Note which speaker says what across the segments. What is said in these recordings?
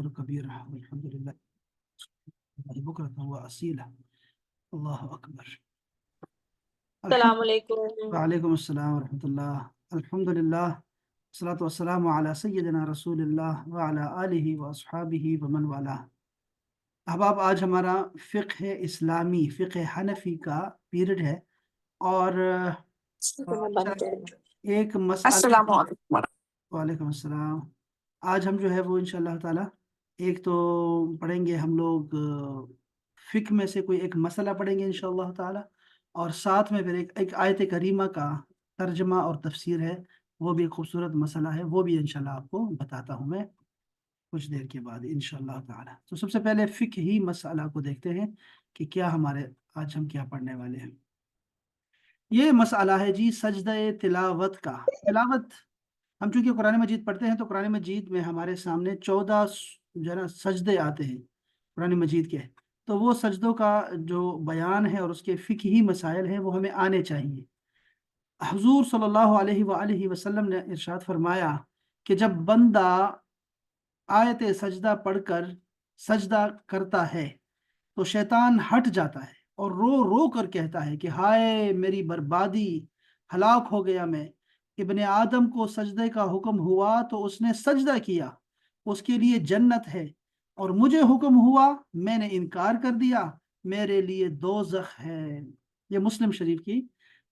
Speaker 1: أكبر كبيرة والحمد لله بكرة وأصيلة الله أكبر. الحمد
Speaker 2: السلام علیکم.
Speaker 1: وعلیکم السلام ورحمۃ اللہ. الحمد للہ والصلاة والسلام علی سیدنا رسول اللہ وعلی آلہ واصحابہ ومن والہ. احباب، آج ہمارا فقہ اسلامی فقہ حنفی کا پیریڈ ہے اور ایک مسئلہ.
Speaker 2: السلام علیکم.
Speaker 1: وعلیکم السلام. آج ہم جو ہے وہ انشاءاللہ تعالی ایک تو پڑھیں گے ہم لوگ فقہ میں سے کوئی ایک مسئلہ پڑھیں گے انشاءاللہ تعالی، اور ساتھ میں پھر ایک آیت کریمہ کا ترجمہ اور تفسیر ہے، وہ بھی ایک خوبصورت مسئلہ ہے، وہ بھی انشاءاللہ آپ کو بتاتا ہوں میں کچھ دیر کے بعد انشاءاللہ تعالی. تو سب سے پہلے فقہی مسئلہ کو دیکھتے ہیں کہ کیا ہمارے آج ہم کیا پڑھنے والے ہیں. یہ مسئلہ ہے جی سجدہ تلاوت کا. تلاوت ہم چونکہ قرآن مجید پڑھتے ہیں تو قرآن مجید میں ہمارے سامنے 14 جو ہے نا سجدے آتے ہیں قرآن مجید کے، تو وہ سجدوں کا جو بیان ہے اور اس کے فقہی مسائل ہیں وہ ہمیں آنے چاہیے. حضور صلی اللہ علیہ وآلہ وسلم نے ارشاد فرمایا کہ جب بندہ آیت سجدہ پڑھ کر سجدہ کرتا ہے تو شیطان ہٹ جاتا ہے اور رو رو کر کہتا ہے کہ ہائے میری بربادی، ہلاک ہو گیا میں. ابن آدم کو سجدے کا حکم ہوا تو اس نے سجدہ کیا، اس کے لیے جنت ہے، اور مجھے حکم ہوا میں نے انکار کر دیا، میرے لیے دوزخ ہے. یہ مسلم شریف کی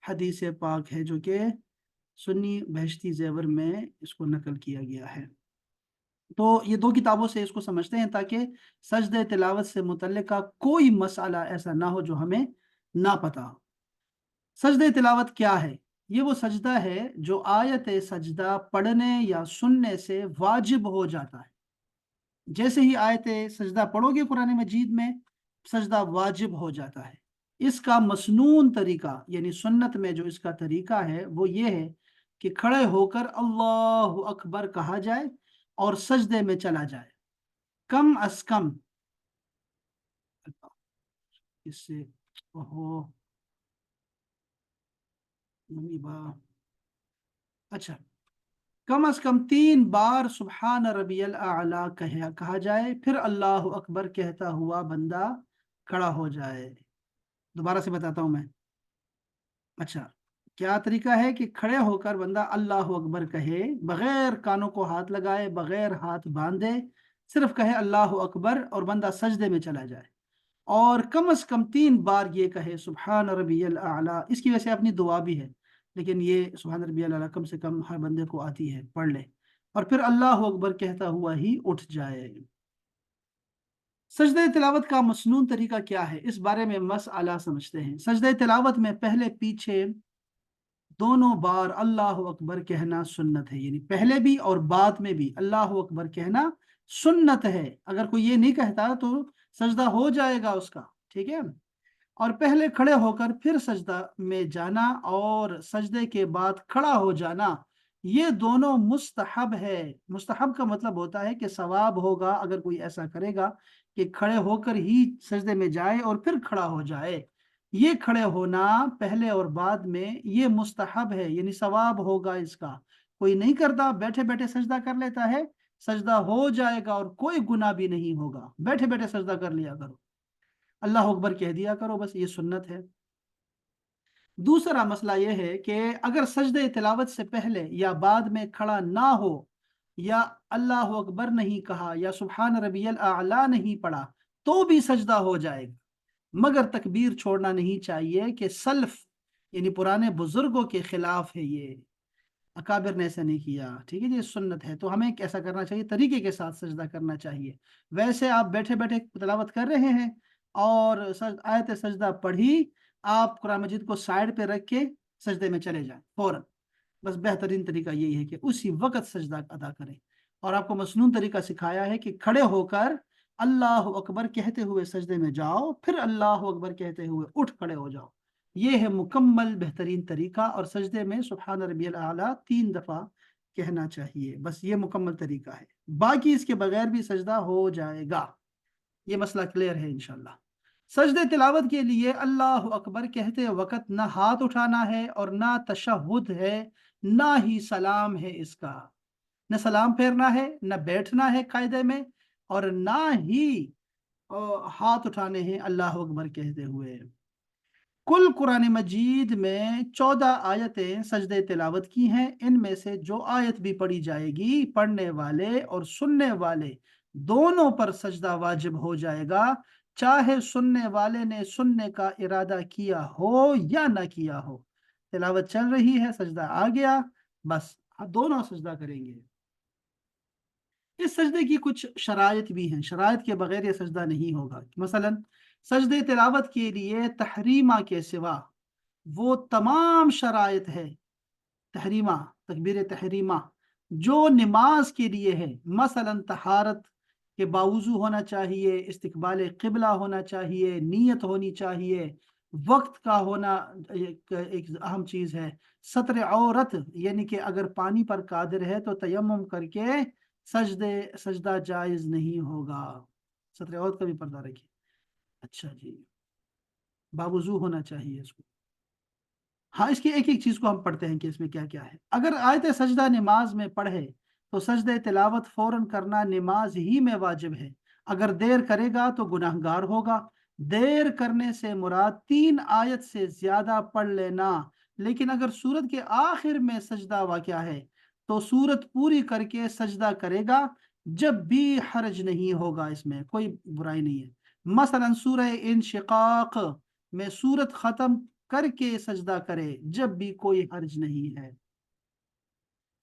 Speaker 1: حدیث پاک ہے جو کہ سنی بہشتی زیور میں اس کو نقل کیا گیا ہے. تو یہ دو کتابوں سے اس کو سمجھتے ہیں تاکہ سجدہ تلاوت سے متعلقہ کوئی مسئلہ ایسا نہ ہو جو ہمیں نہ پتا ہو. سجدہ تلاوت کیا ہے؟ یہ وہ سجدہ ہے جو آیت سجدہ پڑھنے یا سننے سے واجب ہو جاتا ہے. جیسے ہی آیت سجدہ پڑھو گے قرآن مجید میں، سجدہ واجب ہو جاتا ہے. اس کا مسنون طریقہ یعنی سنت میں جو اس کا طریقہ ہے وہ یہ ہے کہ کھڑے ہو کر اللہ اکبر کہا جائے اور سجدے میں چلا جائے. کم از کم اس سے اچھا کم از کم 3 بار سبحان ربی الاعلیٰ کہا جائے، پھر اللہ اکبر کہتا ہوا بندہ کھڑا ہو جائے. دوبارہ سے بتاتا ہوں میں. اچھا کیا طریقہ ہے کہ کھڑے ہو کر بندہ اللہ اکبر کہے، بغیر کانوں کو ہاتھ لگائے، بغیر ہاتھ باندھے، صرف کہے اللہ اکبر اور بندہ سجدے میں چلا جائے، اور کم از کم 3 بار یہ کہے سبحان ربی الاعلیٰ. اس کی ویسے اپنی دعا بھی ہے لیکن یہ سبحان ربی الاعلیٰ کم سے کم ہر بندے کو آتی ہے، پڑھ لے، اور پھر اللہ اکبر کہتا ہوا ہی اٹھ جائے. سجدہ تلاوت کا مسنون طریقہ کیا ہے اس بارے میں مسئلہ سمجھتے ہیں. سجدہ تلاوت میں پہلے پیچھے دونوں بار اللہ اکبر کہنا سنت ہے، یعنی پہلے بھی اور بعد میں بھی اللہ اکبر کہنا سنت ہے. اگر کوئی یہ نہیں کہتا تو سجدہ ہو جائے گا اس کا، ٹھیک ہے. اور پہلے کھڑے ہو کر پھر سجدہ میں جانا اور سجدے کے بعد کھڑا ہو جانا، یہ دونوں مستحب ہے. مستحب کا مطلب ہوتا ہے کہ ثواب ہوگا اگر کوئی ایسا کرے گا کہ کھڑے ہو کر ہی سجدے میں جائے اور پھر کھڑا ہو جائے. یہ کھڑے ہونا پہلے اور بعد میں یہ مستحب ہے، یعنی ثواب ہوگا اس کا. کوئی نہیں کرتا، بیٹھے بیٹھے سجدہ کر لیتا ہے، سجدہ ہو جائے گا اور کوئی گناہ بھی نہیں ہوگا. بیٹھے بیٹھے سجدہ کر لیا کرو، اللہ اکبر کہہ دیا کرو، بس یہ سنت ہے. دوسرا مسئلہ یہ ہے کہ اگر سجدہ تلاوت سے پہلے یا بعد میں کھڑا نہ ہو، یا اللہ اکبر نہیں کہا، یا سبحان ربی الاعلیٰ نہیں پڑھا، تو بھی سجدہ ہو جائے گا، مگر تکبیر چھوڑنا نہیں چاہیے کہ سلف یعنی پرانے بزرگوں کے خلاف ہے. یہ اکابر نے ایسا نہیں کیا، ٹھیک ہے جی، سنت ہے. تو ہمیں کیسا کرنا چاہیے؟ طریقے کے ساتھ سجدہ کرنا چاہیے. ویسے آپ بیٹھے بیٹھے تلاوت کر رہے ہیں اور آیت سجدہ پڑھی، آپ قرآن مجید کو سائڈ پہ رکھ کے سجدے میں چلے جائیں فوراً. بس بہترین طریقہ یہی ہے کہ اسی وقت سجدہ ادا کریں. اور آپ کو مسنون طریقہ سکھایا ہے کہ کھڑے ہو کر اللہ اکبر کہتے ہوئے سجدے میں جاؤ، پھر اللہ اکبر کہتے ہوئے اٹھ کھڑے ہو جاؤ. یہ ہے مکمل بہترین طریقہ. اور سجدے میں سبحان ربی الاعلیٰ 3 دفعہ کہنا چاہیے، بس یہ مکمل طریقہ ہے. باقی اس کے بغیر بھی سجدہ ہو جائے گا. یہ مسئلہ کلیئر ہے انشاءاللہ. سجدہ تلاوت کے لیے اللہ اکبر کہتے وقت نہ ہاتھ اٹھانا ہے اور نہ تشہد ہے، نہ ہی سلام ہے. اس کا نہ سلام پھیرنا ہے، نہ بیٹھنا ہے قاعدے میں، اور نہ ہی ہاتھ اٹھانے ہیں اللہ اکبر کہتے ہوئے۔ کل قرآن مجید میں 14 آیتیں سجدہ تلاوت کی ہیں۔ ان میں سے جو آیت بھی پڑھی جائے گی، پڑھنے والے اور سننے والے دونوں پر سجدہ واجب ہو جائے گا، چاہے سننے والے نے سننے کا ارادہ کیا ہو یا نہ کیا ہو۔ تلاوت چل رہی ہے، سجدہ آ گیا، بس دونوں سجدہ کریں گے۔ اس سجدے کی کچھ شرائط بھی ہیں، شرائط کے بغیر یہ سجدہ نہیں ہوگا۔ مثلا سجدے تلاوت کے لیے تحریمہ کے سوا وہ تمام شرائط ہے، تحریمہ، تکبیر تحریمہ جو نماز کے لیے ہے، مثلا طہارت کے باوضو ہونا چاہیے، استقبال قبلہ ہونا چاہیے، نیت ہونی چاہیے، وقت کا ہونا ایک اہم چیز ہے، ستر عورت یعنی کہ اگر پانی پر قادر ہے تو تیمم کر کے سجدہ جائز نہیں ہوگا، ستر عورت کا بھی پردہ رکھیے۔ اچھا جی، باوضو ہونا چاہیے اس کو۔ ہاں، اس کی ایک ایک چیز کو ہم پڑھتے ہیں کہ اس میں کیا کیا ہے۔ اگر آیت سجدہ نماز میں پڑھے تو سجدہ تلاوت فوراً کرنا نماز ہی میں واجب ہے۔ اگر دیر کرے گا تو گناہ گار ہوگا۔ دیر کرنے سے مراد 3 آیت سے زیادہ پڑھ لینا، لیکن اگر سورت کے آخر میں سجدہ واقع ہے تو سورت پوری کر کے سجدہ کرے گا، جب بھی حرج نہیں ہوگا، اس میں کوئی برائی نہیں ہے۔ مثلا سورہ انشقاق میں سورت ختم کر کے سجدہ کرے، جب بھی کوئی حرج نہیں ہے۔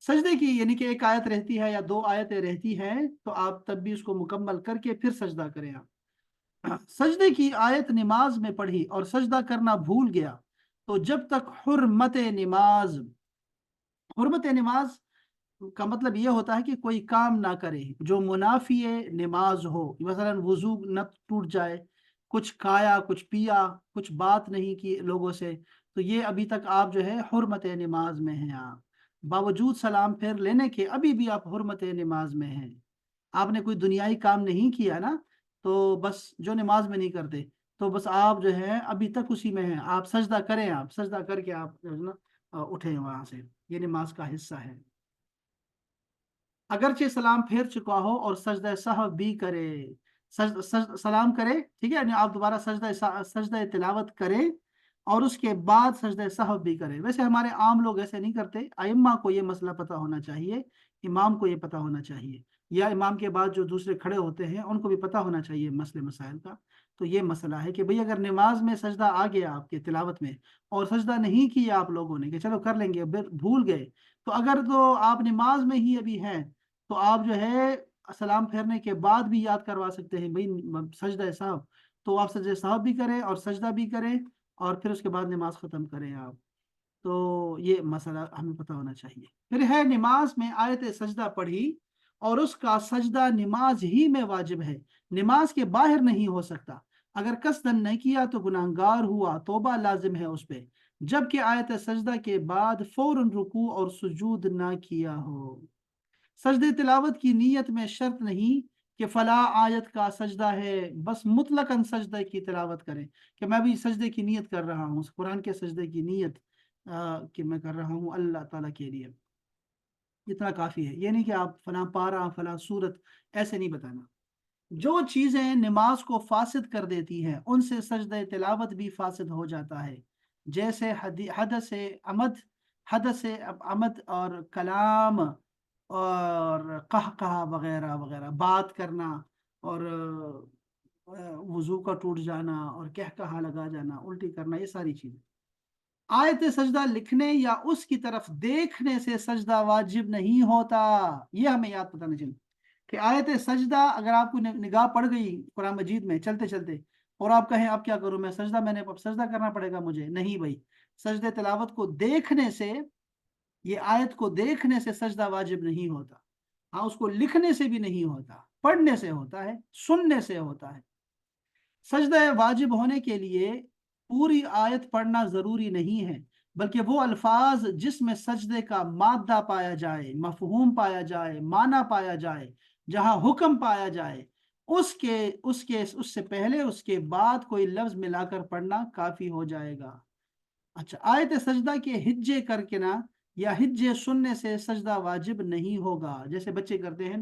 Speaker 1: سجدے کی یعنی کہ ایک آیت رہتی ہے یا 2 آیتیں رہتی ہیں تو آپ تب بھی اس کو مکمل کر کے پھر سجدہ کریں۔ آپ سجدے کی آیت نماز میں پڑھی اور سجدہ کرنا بھول گیا تو جب تک حرمت نماز کا مطلب یہ ہوتا ہے کہ کوئی کام نہ کرے جو منافی نماز ہو، مثلا وضو نہ ٹوٹ جائے، کچھ کھایا، کچھ پیا، کچھ بات نہیں کی لوگوں سے، تو یہ ابھی تک آپ جو ہے حرمت نماز میں ہیں۔ آپ باوجود سلام پھیر لینے کے ابھی بھی آپ حرمت نماز میں ہیں۔ آپ نے کوئی دنیائی کام نہیں کیا نا، تو بس جو نماز میں نہیں کرتے، تو بس آپ جو ہے ابھی تک اسی میں ہیں۔ آپ سجدہ کریں، آپ سجدہ کر کے آپ جو ہے نا اٹھیں وہاں سے، یہ نماز کا حصہ ہے۔ اگرچہ سلام پھیر چکا ہو اور سجدہ سہو بھی کرے، سلام کرے، ٹھیک ہے، یعنی آپ دوبارہ سجدہ تلاوت کریں اور اس کے بعد سجدہ سہو بھی کریں۔ ویسے ہمارے عام لوگ ایسے نہیں کرتے، ائمہ کو یہ مسئلہ پتہ ہونا چاہیے، امام کو یہ پتہ ہونا چاہیے، یا امام کے بعد جو دوسرے کھڑے ہوتے ہیں ان کو بھی پتہ ہونا چاہیے مسئلے مسائل کا۔ تو یہ مسئلہ ہے کہ بھئی اگر نماز میں سجدہ آ گیا آپ کے تلاوت میں اور سجدہ نہیں کیا آپ لوگوں نے کہ چلو کر لیں گے، بھول گئے، تو اگر تو آپ نماز میں ہی ابھی ہیں تو آپ جو ہے سلام پھیرنے کے بعد بھی یاد کروا سکتے ہیں بھئی سجدہ صاحب، تو آپ سجدہ صاحب بھی کریں اور سجدہ بھی کریں اور پھر اس کے بعد نماز ختم کریں آپ۔ تو یہ مسئلہ ہمیں پتہ ہونا چاہیے۔ پھر ہے نماز میں آیت سجدہ پڑھی اور اس کا سجدہ نماز ہی میں واجب ہے، نماز کے باہر نہیں ہو سکتا۔ اگر قصدن نہیں کیا تو گناہگار ہوا، توبہ لازم ہے اس پہ، جبکہ آیت سجدہ کے بعد فوراً رکوع اور سجود نہ کیا ہو۔ سجدہ تلاوت کی نیت میں شرط نہیں کہ فلاں آیت کا سجدہ ہے، بس مطلقاً سجدہ کی تلاوت کریں کہ میں بھی سجدے کی نیت کر رہا ہوں، قرآن کے سجدے کی نیت کہ میں کر رہا ہوں اللہ تعالیٰ کے لیے، اتنا کافی ہے۔ یہ نہیں کہ آپ فلاں پارہ فلاں سورت ایسے نہیں بتانا۔ جو چیزیں نماز کو فاسد کر دیتی ہیں ان سے سجدہ تلاوت بھی فاسد ہو جاتا ہے، جیسے حدث عمد اور کلام اور قہقہ وغیرہ وغیرہ، بات کرنا اور وضو کا ٹوٹ جانا اور قہقہ لگا جانا، الٹی کرنا، یہ ساری چیزیں۔ آیت سجدہ لکھنے یا اس کی طرف دیکھنے سے سجدہ واجب نہیں ہوتا، یہ ہمیں یاد پتہ نہیں چاہیے کہ آیت سجدہ اگر آپ کو نگاہ پڑ گئی قرآن مجید میں چلتے چلتے اور آپ کہیں اب کیا کروں میں سجدہ، میں نے اب سجدہ کرنا پڑے گا مجھے، نہیں بھائی، سجدہ تلاوت کو دیکھنے سے، یہ آیت کو دیکھنے سے سجدہ واجب نہیں ہوتا، ہاں اس کو لکھنے سے بھی نہیں ہوتا، پڑھنے سے ہوتا ہے، سننے سے ہوتا ہے۔ سجدہ واجب ہونے کے لیے پوری آیت پڑھنا ضروری نہیں ہے، بلکہ وہ الفاظ جس میں سجدے کا مادہ پایا جائے، مفہوم پایا جائے، معنی پایا جائے، جہاں حکم پایا جائے، اس سے پہلے اس کے بعد کوئی لفظ ملا کر پڑھنا کافی ہو جائے گا۔ اچھا، آیت سجدہ کے ہجے کر کے نا یا ہجے سننے سے سجدہ واجب نہیں ہوگا، جیسے بچے کرتے ہیں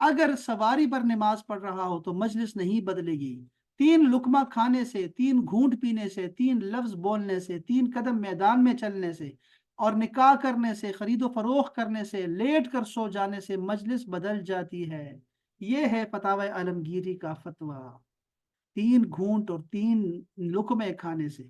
Speaker 1: اگر سواری پر نماز پڑھ رہا ہو تو مجلس نہیں بدلے گی، 3 لقمہ کھانے سے، 3 گھونٹ پینے سے، 3 لفظ بولنے سے، 3 قدم میدان میں چلنے سے، اور نکاح کرنے سے، خرید و فروخت کرنے سے، لیٹ کر سو جانے سے مجلس بدل جاتی ہے۔ یہ ہے فتاوی عالمگیری کا فتویٰ۔ 3 گھونٹ اور 3 لقمے کھانے سے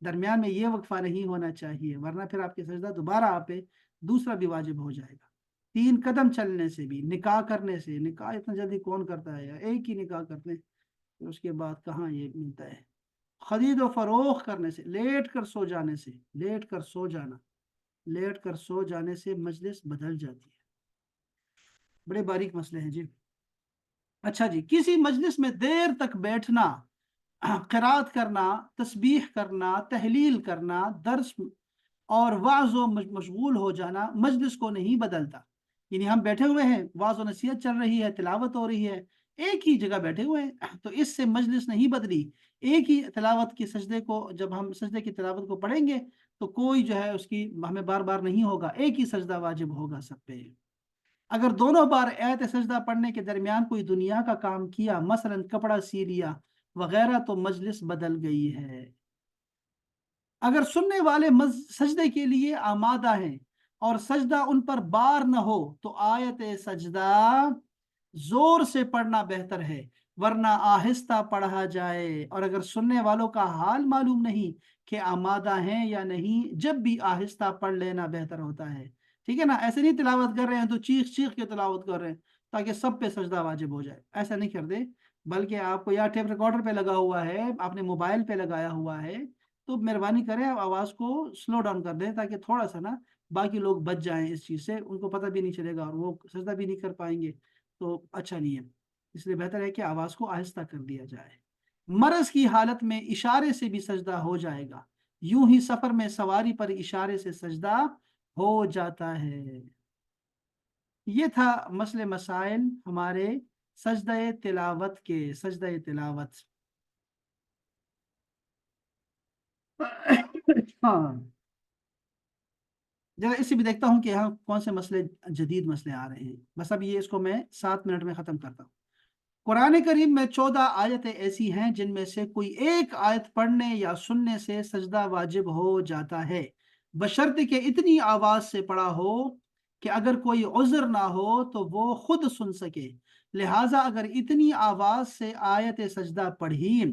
Speaker 1: درمیان میں یہ وقفہ نہیں ہونا چاہیے، ورنہ پھر آپ کے سجدہ دوبارہ آپ پہ دوسرا بھی واجب ہو جائے گا۔ 3 قدم چلنے سے بھی، نکاح کرنے سے، نکاح اتنا جلدی کون کرتا ہے، یا ایک ہی نکاح کرتے ہیں، پھر اس کے بعد کہاں یہ ملتا ہے۔ خرید و فروخت کرنے سے، لیٹ کر سو جانے سے، لیٹ کر سو جانا، لیٹ کر سو جانے سے مجلس بدل جاتی ہے۔ بڑے باریک مسئلے ہیں جی۔ اچھا جی، کسی مجلس میں دیر تک بیٹھنا، قرات کرنا، تسبیح کرنا، تحلیل کرنا، درس اور وعظ و مشغول ہو جانا مجلس کو نہیں بدلتا۔ یعنی ہم بیٹھے ہوئے ہیں، وعظ و نصیحت چل رہی ہے، تلاوت ہو رہی ہے، ایک ہی جگہ بیٹھے ہوئے ہیں، تو اس سے مجلس نہیں بدلی۔ ایک ہی تلاوت کی سجدے کو، جب ہم سجدے کی تلاوت کو پڑھیں گے تو کوئی جو ہے اس کی ہمیں بار بار نہیں ہوگا، ایک ہی سجدہ واجب ہوگا سب پہ۔ اگر دونوں بار ایت سجدہ پڑھنے کے درمیان کوئی دنیا کا کام کیا، مثلا کپڑا سی لیا وغیرہ، تو مجلس بدل گئی ہے۔ اگر سننے والے سجدے کے لیے آمادہ ہیں اور سجدہ ان پر بار نہ ہو تو آیت سجدہ زور سے پڑھنا بہتر ہے، ورنہ آہستہ پڑھا جائے۔ اور اگر سننے والوں کا حال معلوم نہیں کہ آمادہ ہیں یا نہیں، جب بھی آہستہ پڑھ لینا بہتر ہوتا ہے۔ ٹھیک ہے نا، ایسے نہیں تلاوت کر رہے ہیں تو چیخ چیخ کے تلاوت کر رہے ہیں تاکہ سب پہ سجدہ واجب ہو جائے، ایسا نہیں کر دے۔ بلکہ آپ کو یا ٹیپ ریکارڈر پہ لگا ہوا ہے، آپ نے موبائل پہ لگایا ہوا ہے، تو مہربانی کریں آپ آواز کو سلو ڈاؤن کر دیں تاکہ تھوڑا سا نا باقی لوگ بچ جائیں اس چیز سے، ان کو پتہ بھی نہیں چلے گا اور وہ سجدہ بھی نہیں کر پائیں گے، تو اچھا نہیں ہے۔ اس لیے بہتر ہے کہ آواز کو آہستہ کر دیا جائے۔ مرض کی حالت میں اشارے سے بھی سجدہ ہو جائے گا، یوں ہی سفر میں سواری پر اشارے سے سجدہ ہو جاتا ہے۔ یہ تھا مسئلے مسائل ہمارے سجدہ تلاوت کے، سجدہ تلاوت۔ ہاں، ذرا اس سے بھی دیکھتا ہوں کہ یہاں کون سے مسئلے، جدید مسئلے آ رہے ہیں، بس اب یہ اس کو میں 7 منٹ میں ختم کرتا ہوں۔ قرآن کریم میں 14 آیتیں ایسی ہیں جن میں سے کوئی ایک آیت پڑھنے یا سننے سے سجدہ واجب ہو جاتا ہے، بشرط کہ اتنی آواز سے پڑھا ہو کہ اگر کوئی عذر نہ ہو تو وہ خود سن سکے۔ لہٰذا اگر اتنی آواز سے آیت سجدہ پڑھی،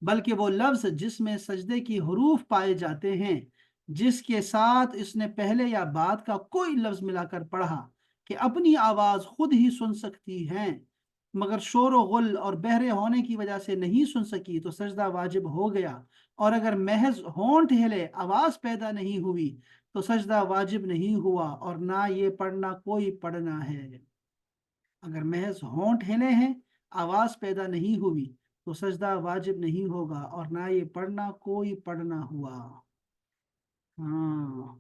Speaker 1: بلکہ وہ لفظ جس میں سجدے کی حروف پائے جاتے ہیں، جس کے ساتھ اس نے پہلے یا بعد کا کوئی لفظ ملا کر پڑھا کہ اپنی آواز خود ہی سن سکتی ہیں مگر شور و غل اور بہرے ہونے کی وجہ سے نہیں سن سکی، تو سجدہ واجب ہو گیا۔ اور اگر محض ہونٹ ہلے، آواز پیدا نہیں ہوئی، تو سجدہ واجب نہیں ہوا اور نہ یہ پڑھنا کوئی پڑھنا ہے۔ اگر محض ہونٹ ہلے ہیں، آواز پیدا نہیں ہوئی، تو سجدہ واجب نہیں ہوگا اور نہ یہ پڑھنا کوئی پڑھنا ہوا۔ ہاں،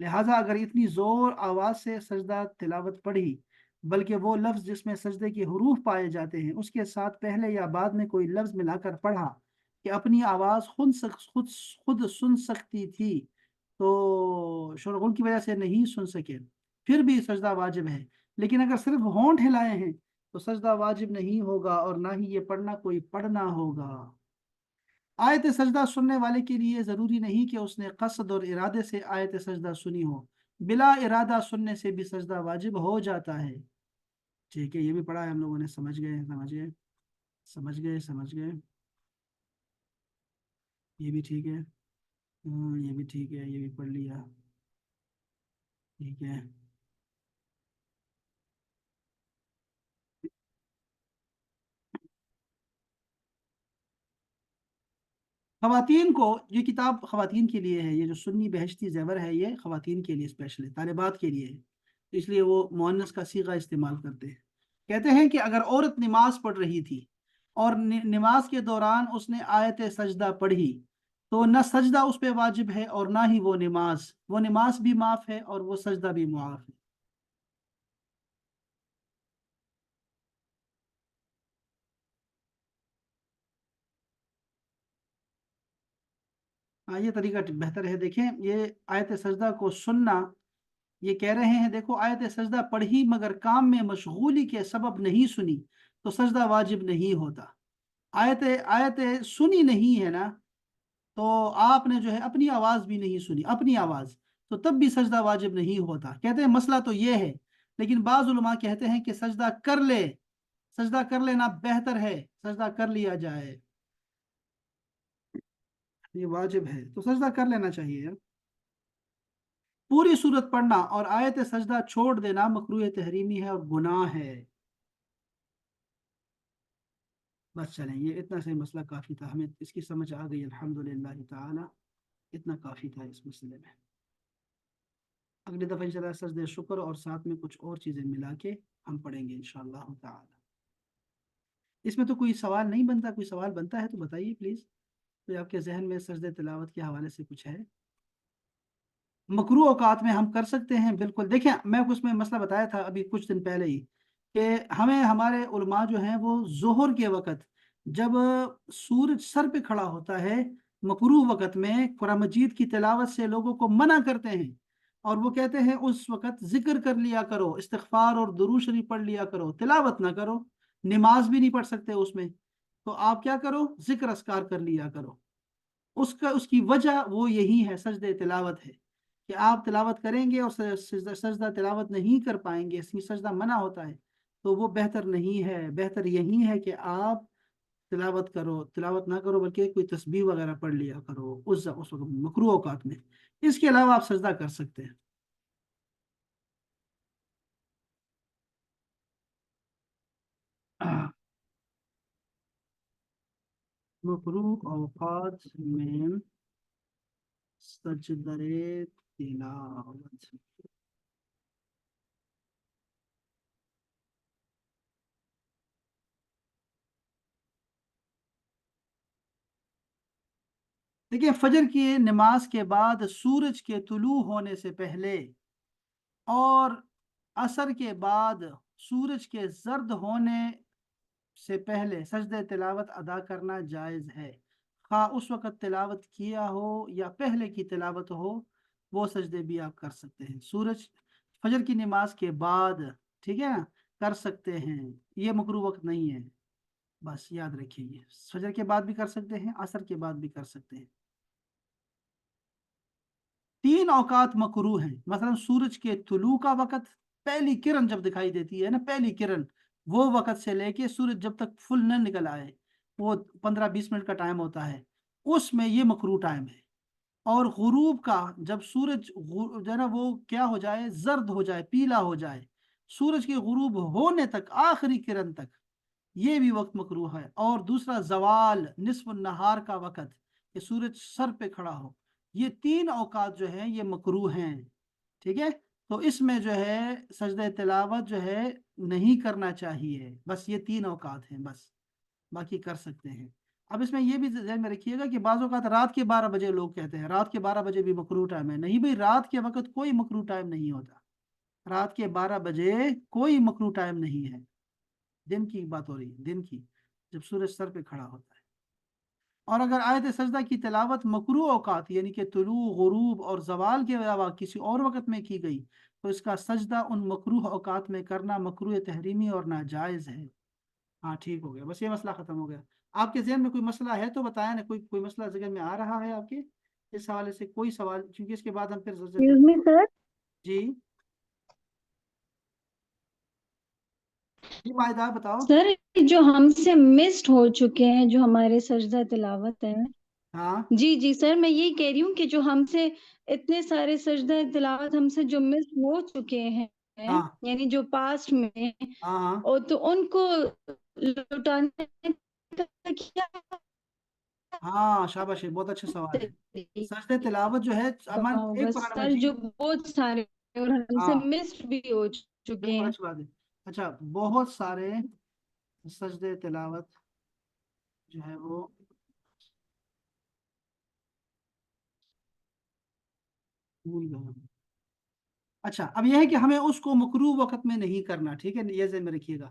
Speaker 1: لہٰذا اگر اتنی زور آواز سے سجدہ تلاوت پڑھی، بلکہ وہ لفظ جس میں سجدے کے حروف پائے جاتے ہیں اس کے ساتھ پہلے یا بعد میں کوئی لفظ ملا کر پڑھا کہ اپنی آواز خود سن سکتی تھی، تو شورغل کی وجہ سے نہیں سن سکے، پھر بھی سجدہ واجب ہے۔ لیکن اگر صرف ہونٹ ہلائے ہیں تو سجدہ واجب نہیں ہوگا اور نہ ہی یہ پڑھنا کوئی پڑھنا ہوگا۔ آیت سجدہ سننے والے کے لیے ضروری نہیں کہ اس نے قصد اور ارادے سے آیت سجدہ سنی ہو، بلا ارادہ سننے سے بھی سجدہ واجب ہو جاتا ہے۔ ٹھیک ہے، یہ بھی پڑھا ہے ہم لوگوں نے، سمجھ گئے سمجھ گئے سمجھ گئے سمجھ گئے، یہ بھی ٹھیک ہے، یہ بھی ٹھیک ہے، یہ بھی پڑھ لیا، ٹھیک ہے۔ خواتین کو، یہ کتاب خواتین کے لیے ہے، یہ جو سنی بہشتی زیور ہے یہ خواتین کے لیے اسپیشل ہے، طالبات کے لیے ہے، اس لیے وہ مؤنث کا صیغہ استعمال کرتے ہیں۔ کہتے ہیں کہ اگر عورت نماز پڑھ رہی تھی اور نماز کے دوران اس نے آیت سجدہ پڑھی، تو نہ سجدہ اس پہ واجب ہے اور نہ ہی وہ نماز بھی معاف ہے اور وہ سجدہ بھی معاف ہے۔ ہاں، یہ طریقہ بہتر ہے۔ دیکھیں، یہ آیت سجدہ کو سننا یہ کہہ رہے ہیں دیکھو آیت سجدہ پڑھی مگر کام میں مشغولی کے سبب نہیں سنی تو سجدہ واجب نہیں ہوتا. آیت آیت سنی نہیں ہے نا، تو آپ نے جو ہے اپنی آواز بھی نہیں سنی، اپنی آواز، تو تب بھی سجدہ واجب نہیں ہوتا. کہتے ہیں مسئلہ تو یہ ہے، لیکن بعض علماء کہتے ہیں کہ سجدہ کر لے، سجدہ کر لینا بہتر ہے، سجدہ کر لیا جائے، یہ واجب ہے تو سجدہ کر لینا چاہیے. پوری صورت پڑھنا اور آیت سجدہ چھوڑ دینا مکروہ تحریمی ہے اور گناہ ہے. بس چلیں، یہ اتنا سے مسئلہ کافی تھا، ہمیں اس کی سمجھ آ گئی الحمدللہ تعالی، اتنا کافی تھا اس مسئلے میں. اگلی دفعہ انشاءاللہ سجدہ شکر اور ساتھ میں کچھ اور چیزیں ملا کے ہم پڑھیں گے انشاءاللہ تعالی. اس میں تو کوئی سوال نہیں بنتا، کوئی سوال بنتا ہے تو بتائیے پلیز، کوئی آپ کے ذہن میں سجدہ تلاوت کے حوالے سے کچھ ہے؟ مکروہ اوقات میں ہم کر سکتے ہیں بالکل. دیکھیں میں اس میں مسئلہ بتایا تھا ابھی کچھ دن پہلے ہی کہ ہمیں ہمارے علماء جو ہیں وہ ظہر کے وقت جب سورج سر پہ کھڑا ہوتا ہے مکروہ وقت میں قرآن مجید کی تلاوت سے لوگوں کو منع کرتے ہیں، اور وہ کہتے ہیں اس وقت ذکر کر لیا کرو، استغفار اور درود شریف پڑھ لیا کرو، تلاوت نہ کرو، نماز بھی نہیں پڑھ سکتے اس میں، تو آپ کیا کرو، ذکر اذکار کر لیا کرو. اس کی وجہ وہ یہی ہے، سجدہ تلاوت ہے، کہ آپ تلاوت کریں گے اور سجدہ تلاوت نہیں کر پائیں گے، اس کی سجدہ منع ہوتا ہے، تو وہ بہتر نہیں ہے. بہتر یہی ہے کہ آپ تلاوت کرو، تلاوت نہ کرو بلکہ کوئی تسبیح وغیرہ پڑھ لیا کرو اس وقت مکروہ اوقات میں. اس کے علاوہ آپ سجدہ کر سکتے ہیں. مکروہ اوقات میں سجدہ تلاوت. دیکھیے فجر کی نماز کے بعد سورج کے طلوع ہونے سے پہلے اور عصر کے بعد سورج کے زرد ہونے سے پہلے سجدہ تلاوت ادا کرنا جائز ہے. خواہ اس وقت تلاوت کیا ہو یا پہلے کی تلاوت ہو، وہ سجدے بھی آپ کر سکتے ہیں. سورج فجر کی نماز کے بعد، ٹھیک ہے نا، کر سکتے ہیں، یہ مکروہ وقت نہیں ہے. بس یاد رکھیے یہ فجر کے بعد بھی کر سکتے ہیں، عصر کے بعد بھی کر سکتے ہیں. 3 اوقات مکروہ ہیں، مثلا سورج کے طلوع کا وقت، پہلی کرن جب دکھائی دیتی ہے نا، پہلی کرن، وہ وقت سے لے کے سورج جب تک فل نہ نکل آئے، وہ 15-20 منٹ کا ٹائم ہوتا ہے، اس میں یہ مکروہ ٹائم ہے. اور غروب کا، جب سورج جو ہے نا وہ کیا ہو جائے، زرد ہو جائے، پیلا ہو جائے، سورج کے غروب ہونے تک، آخری کرن تک، یہ بھی وقت مکروہ ہے. اور دوسرا زوال، نصف النہار کا وقت، کہ سورج سر پہ کھڑا ہو، یہ 3 اوقات جو ہیں یہ مکروہ ہیں. ٹھیک ہے، تو اس میں جو ہے سجدہ تلاوت جو ہے نہیں کرنا چاہیے. بس یہ 3 اوقات ہیں بس، باقی کر سکتے ہیں. اب اس میں یہ بھی ذہن میں رکھیے گا کہ بعض اوقات رات کے 12 بجے لوگ کہتے ہیں رات کے 12 بجے بھی مکروہ ٹائم ہے. نہیں بھائی، رات کے وقت کوئی مکروہ ٹائم نہیں ہوتا، رات کے 12 بجے کوئی مکروہ ٹائم نہیں ہے. دن کی بات ہو رہی ہے، دن کی، جب سورج سر پہ کھڑا ہوتا ہے. اور اگر آیت سجدہ کی تلاوت مکروہ اوقات یعنی کہ طلوع، غروب اور زوال کے علاوہ کسی اور وقت میں کی گئی تو اس کا سجدہ ان مکروہ اوقات میں کرنا مکروہ تحریمی اور ناجائز ہے. ہاں ٹھیک ہو گیا، بس یہ مسئلہ ختم ہو گیا. آپ کے ذہن میں کوئی مسئلہ ہے تو بتائیں نا، کوئی مسئلہ ذہن میں آ رہا ہے آپ کے اس حوالے سے؟ کوئی سوال، کیونکہ اس کے بعد ہم پھر
Speaker 2: ایکسکیوز می سر،
Speaker 1: جی جی مائدہ بتاؤ.
Speaker 2: سر جو ہم سے مسڈ ہو چکے ہیں، جو ہمارے سجدہ تلاوت ہے،
Speaker 1: ہاں
Speaker 2: جی جی سر، میں یہی کہہ رہی ہوں کہ جو ہم سے اتنے سارے سجدہ تلاوت ہم سے جو مس ہو چکے ہیں،
Speaker 1: ہاں
Speaker 2: یعنی جو پاسٹ میں،
Speaker 1: ہاں ہاں
Speaker 2: اور تو ان کو لوٹانے کا کیا
Speaker 1: ہاں شاباش، بہت اچھا سوال ہے. سجدہ تلاوت جو ہے
Speaker 2: طریقہ ہوگا
Speaker 1: ایک قرآن
Speaker 2: سر، جو
Speaker 1: مجید.
Speaker 2: بہت سارے اور ہم سے
Speaker 1: ہاں
Speaker 2: مسڈ بھی ہو چکے
Speaker 1: بالکل
Speaker 2: ہیں؟
Speaker 1: اچھی بات ہے. اچھا، بہت سارے سجدہ تلاوت جو ہے وہ بھول گیا. اچھا اب یہ ہے کہ ہمیں اس کو مکروہ وقت میں نہیں کرنا، ٹھیک ہے، یہ ذہن میں رکھیے گا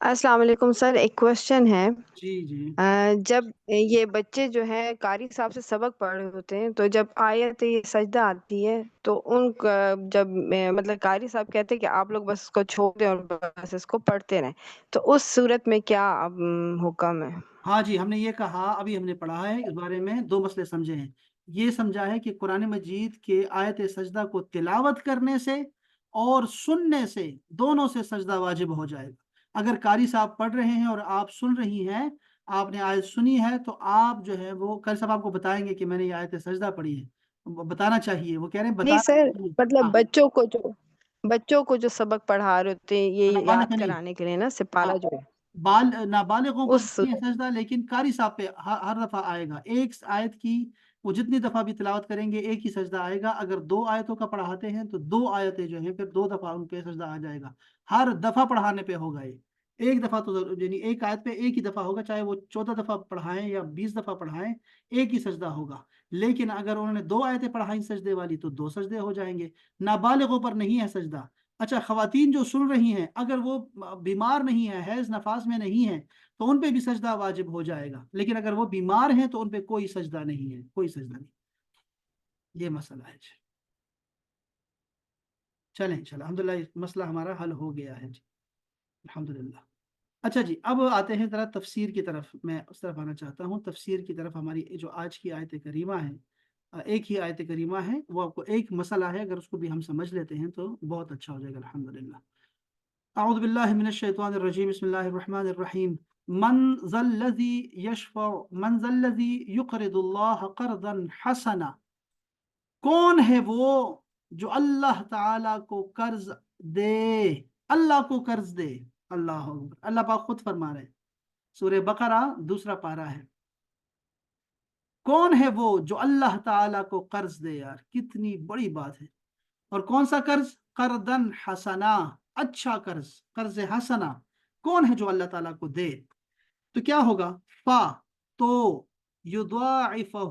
Speaker 3: السلام علیکم سر، ایک کوشچن ہے۔
Speaker 1: جی جی
Speaker 3: جب یہ بچے جو ہیں قاری صاحب سے سبق پڑھ رہے ہوتے ہیں، تو جب آیت یہ سجدہ آتی ہے تو ان کا جب مطلب قاری صاحب کہتے ہیں کہ آپ لوگ بس اس کو چھوڑ دیں اور بس اس کو پڑھتے رہیں، تو اس صورت میں کیا حکم ہے؟
Speaker 1: ہاں جی، ہم نے یہ کہا، ابھی ہم نے پڑھا ہے اس بارے میں، دو مسئلے سمجھے ہیں۔ یہ سمجھا ہے کہ قرآن مجید کے آیت سجدہ کو تلاوت کرنے سے اور سننے سے، دونوں سے سجدہ واجب ہو جائے گا۔ اگر قاری صاحب پڑھ رہے ہیں اور آپ سن رہی ہیں، آپ نے آیت سنی ہے، تو آپ جو ہے وہ قاری صاحب آپ کو بتائیں گے کہ میں نے یہ آیت سجدہ پڑھی ہے، بتانا چاہیے، وہ کہہ رہے ہیں
Speaker 3: نہیں
Speaker 1: بتانا
Speaker 3: سر،
Speaker 1: چاہیے۔
Speaker 3: مطلب
Speaker 1: ہاں،
Speaker 3: بچوں کو جو سبق پڑھا رہے ہوتے ہیں یہ
Speaker 1: نابالغ
Speaker 3: یاد
Speaker 1: نہیں،
Speaker 3: کرانے کے لیے نا،
Speaker 1: ہاں،
Speaker 3: سپارہ جو ہے
Speaker 1: نابالغوں پر
Speaker 3: اس
Speaker 1: نہیں ہے
Speaker 3: صورت
Speaker 1: سجدہ، لیکن قاری صاحب پہ ہر دفعہ آئے گا۔ ایک آیت کی وہ جتنی دفعہ بھی تلاوت کریں گے ایک ہی سجدہ آئے گا۔ اگر دو آیتوں کا پڑھاتے ہیں تو دو آیتیں جو ہیں پھر دو دفعہ ان پہ سجدہ آ جائے گا۔ ہر دفعہ پڑھانے پہ ہوگا یہ، ایک دفعہ تو یعنی ایک آیت پہ ایک ہی دفعہ ہوگا، چاہے وہ 14 دفعہ پڑھائیں یا 20 دفعہ پڑھائیں، ایک ہی سجدہ ہوگا۔ لیکن اگر انہوں نے دو آیتیں پڑھائیں سجدے والی تو دو سجدے ہو جائیں گے۔ نابالغوں پر نہیں ہے سجدہ۔ اچھا، خواتین جو سن رہی ہیں، اگر وہ بیمار نہیں ہے، حیض نفاس میں نہیں ہے، تو ان پہ بھی سجدہ واجب ہو جائے گا۔ لیکن اگر وہ بیمار ہیں تو ان پہ کوئی سجدہ نہیں ہے، کوئی سجدہ نہیں۔ یہ مسئلہ ہے جی۔ چلیں چلیں، الحمدللہ یہ مسئلہ ہمارا حل ہو گیا ہے جی، الحمدللہ۔ اچھا جی، اب آتے ہیں ذرا تفسیر کی طرف، میں اس طرف آنا چاہتا ہوں، تفسیر کی طرف۔ ہماری جو آج کی آیت کریمہ ہے، ایک ہی آیت کریمہ ہے، وہ آپ کو ایک مسئلہ ہے، اگر اس کو بھی ہم سمجھ لیتے ہیں تو بہت اچھا ہو جائے گا الحمدللہ۔ اعوذ باللہ من الشیطان الرجیم، بسم اللہ الرحمن الرحیم۔ من ذا الذی یقرض اللہ قرضا حسنا، کون ہے وہ جو اللہ تعالی کو قرض دے، اللہ کو قرض دے۔ اللہ اکبر، اللہ پاک خود فرما رہے ہیں، سورہ بقرہ دوسرا پارہ ہے۔ کون ہے وہ جو اللہ تعالی کو قرض دے؟ یار کتنی بڑی بات ہے۔ اور کون سا قرض؟ قرضن حسنا، اچھا قرض، قرض حسنا۔ کون ہے جو اللہ تعالیٰ کو دے؟ تو کیا ہوگا؟ فا، تو یضاعفہ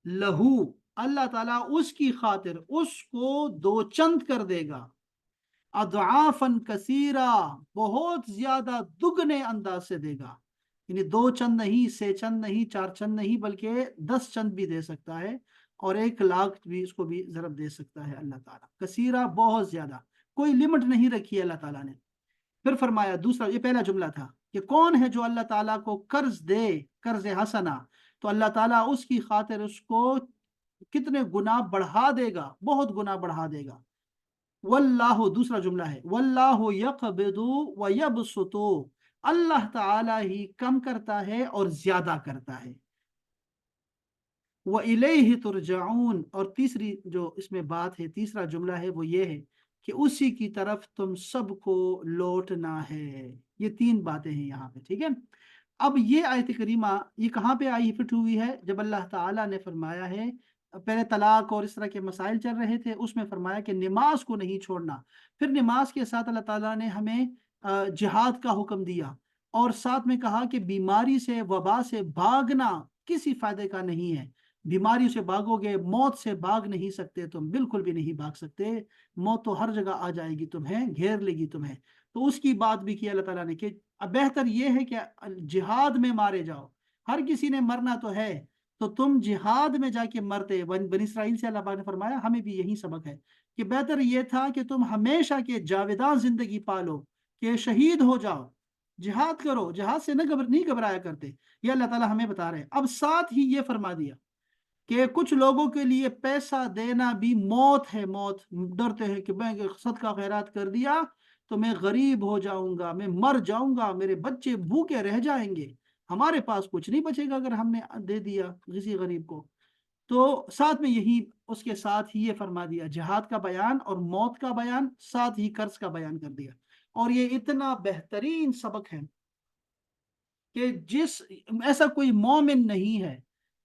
Speaker 1: لہو، اللہ تعالیٰ اس کی خاطر اس کو دو چند کر دے گا، اضعافاً کثیرہ، بہت زیادہ دگنے انداز سے دے گا۔ یعنی دو چند نہیں، سے چند نہیں، چار چند نہیں، بلکہ 10 چند بھی دے سکتا ہے، اور 1 لاکھ بھی اس کو بھی ضرب دے سکتا ہے اللہ تعالیٰ۔ کثیرہ، بہت زیادہ، کوئی لمٹ نہیں رکھی ہے اللہ تعالیٰ نے۔ پھر فرمایا دوسرا، یہ پہلا جملہ تھا کہ کون ہے جو اللہ تعالیٰ کو قرض دے، قرض حسنا، تو اللہ تعالیٰ اس کی خاطر اس کو کتنے گنا بڑھا دے گا، بہت گنا بڑھا دے گا۔ واللہ، دوسرا جملہ ہے، واللہ یقبض ویبسط، اللہ تعالیٰ ہی کم کرتا ہے اور زیادہ کرتا ہے۔ وَإِلَيْهِ تُرْجَعُونَ، اور تیسری جو اس میں بات ہے، تیسرا جملہ ہے، وہ یہ ہے کہ اسی کی طرف تم سب کو لوٹنا ہے۔ یہ 3 باتیں ہیں یہاں پہ، ٹھیک ہے۔ اب یہ آیت کریمہ یہ کہاں پہ آئی فٹ ہوئی ہے؟ جب اللہ تعالیٰ نے فرمایا ہے، پہلے طلاق اور اس طرح کے مسائل چل رہے تھے، اس میں فرمایا کہ نماز کو نہیں چھوڑنا، پھر نماز کے ساتھ اللہ تعالیٰ نے ہمیں جہاد کا حکم دیا، اور ساتھ میں کہا کہ بیماری سے، وبا سے بھاگنا کسی فائدے کا نہیں ہے۔ بیماری سے بھاگو گے، موت سے بھاگ نہیں سکتے تم، بالکل بھی نہیں بھاگ سکتے، موت تو ہر جگہ آ جائے گی تمہیں، گھیر لے گی تمہیں۔ تو اس کی بات بھی کی اللہ تعالیٰ نے کہ بہتر یہ ہے کہ جہاد میں مارے جاؤ، ہر کسی نے مرنا تو ہے، تو تم جہاد میں جا کے مرتے۔ بنی اسرائیل سے اللہ پاک نے فرمایا، ہمیں بھی یہی سبق ہے کہ بہتر یہ تھا کہ تم ہمیشہ کے جاویدان زندگی پالو، کہ شہید ہو جاؤ، جہاد کرو، جہاد سے نہیں گھبرایا کرتے۔ یہ اللہ تعالیٰ ہمیں بتا رہے ہیں۔ اب ساتھ ہی یہ فرما دیا کہ کچھ لوگوں کے لیے پیسہ دینا بھی موت ہے، موت، ڈرتے ہیں کہ میں صدقہ خیرات کر دیا تو میں غریب ہو جاؤں گا، میں مر جاؤں گا، میرے بچے بھوکے رہ جائیں گے، ہمارے پاس کچھ نہیں بچے گا اگر ہم نے دے دیا کسی غریب کو۔ تو ساتھ میں یہی، اس کے ساتھ ہی یہ فرما دیا، جہاد کا بیان اور موت کا بیان، ساتھ ہی قرض کا بیان کر دیا۔ اور یہ اتنا بہترین سبق ہے کہ ایسا کوئی مومن نہیں ہے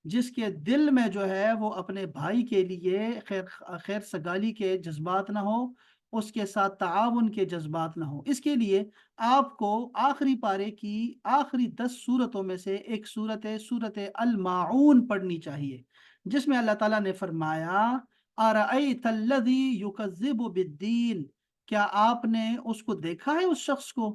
Speaker 1: جس کے دل میں جو ہے وہ اپنے بھائی کے لیے خیر سگالی کے جذبات نہ ہو، اس کے ساتھ تعاون کے جذبات نہ ہو۔ اس کے لیے آپ کو آخری پارے کی آخری 10 صورتوں میں سے ایک سورت الماعون پڑھنی چاہیے، جس میں اللہ تعالیٰ نے فرمایا، اَرَأَيْتَ الَّذِي يُكَذِّبُ بِالدِّينِ، کیا آپ نے اس کو دیکھا ہے، اس شخص کو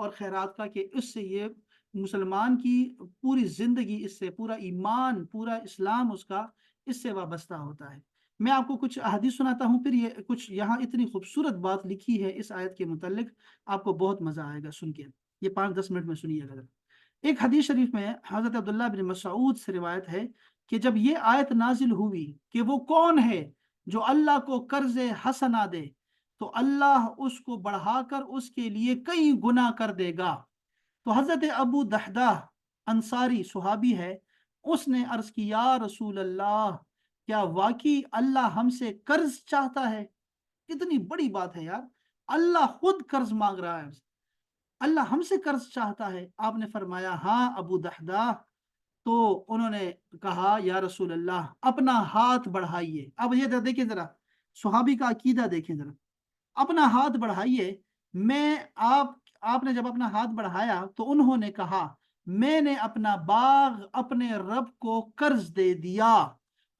Speaker 1: اور خیرات کا کہ اس سے یہ مسلمان کی پوری زندگی، اس سے پورا ایمان، پورا اسلام اس کا اس سے وابستہ ہوتا ہے۔ میں آپ کو کچھ احادیث سناتا ہوں، پھر یہ کچھ یہاں اتنی خوبصورت بات لکھی ہے اس آیت کے متعلق، آپ کو بہت مزہ آئے گا سن کے، یہ 5-10 منٹ میں سنیے گا۔ ایک حدیث شریف میں حضرت عبداللہ بن مسعود سے روایت ہے کہ جب یہ آیت نازل ہوئی کہ وہ کون ہے جو اللہ کو قرض حسنہ دے تو اللہ اس کو بڑھا کر اس کے لیے کئی گنا کر دے گا، تو حضرت ابو دحدہ انصاری صحابی ہے، اس نے عرض کی یا رسول اللہ، کیا واقعی اللہ ہم سے قرض چاہتا ہے؟ کتنی بڑی بات ہے یار، اللہ خود قرض مانگ رہا ہے، اللہ ہم سے قرض چاہتا ہے؟ آپ نے فرمایا ہاں ابو دحدہ۔ تو انہوں نے کہا یا رسول اللہ اپنا ہاتھ بڑھائیے۔ اب یہ دیکھیں ذرا، صحابی کا عقیدہ دیکھیں ذرا، اپنا ہاتھ بڑھائیے۔ میں آپ نے جب اپنا ہاتھ بڑھایا تو انہوں نے کہا میں نے اپنا باغ اپنے رب کو قرض دے دیا،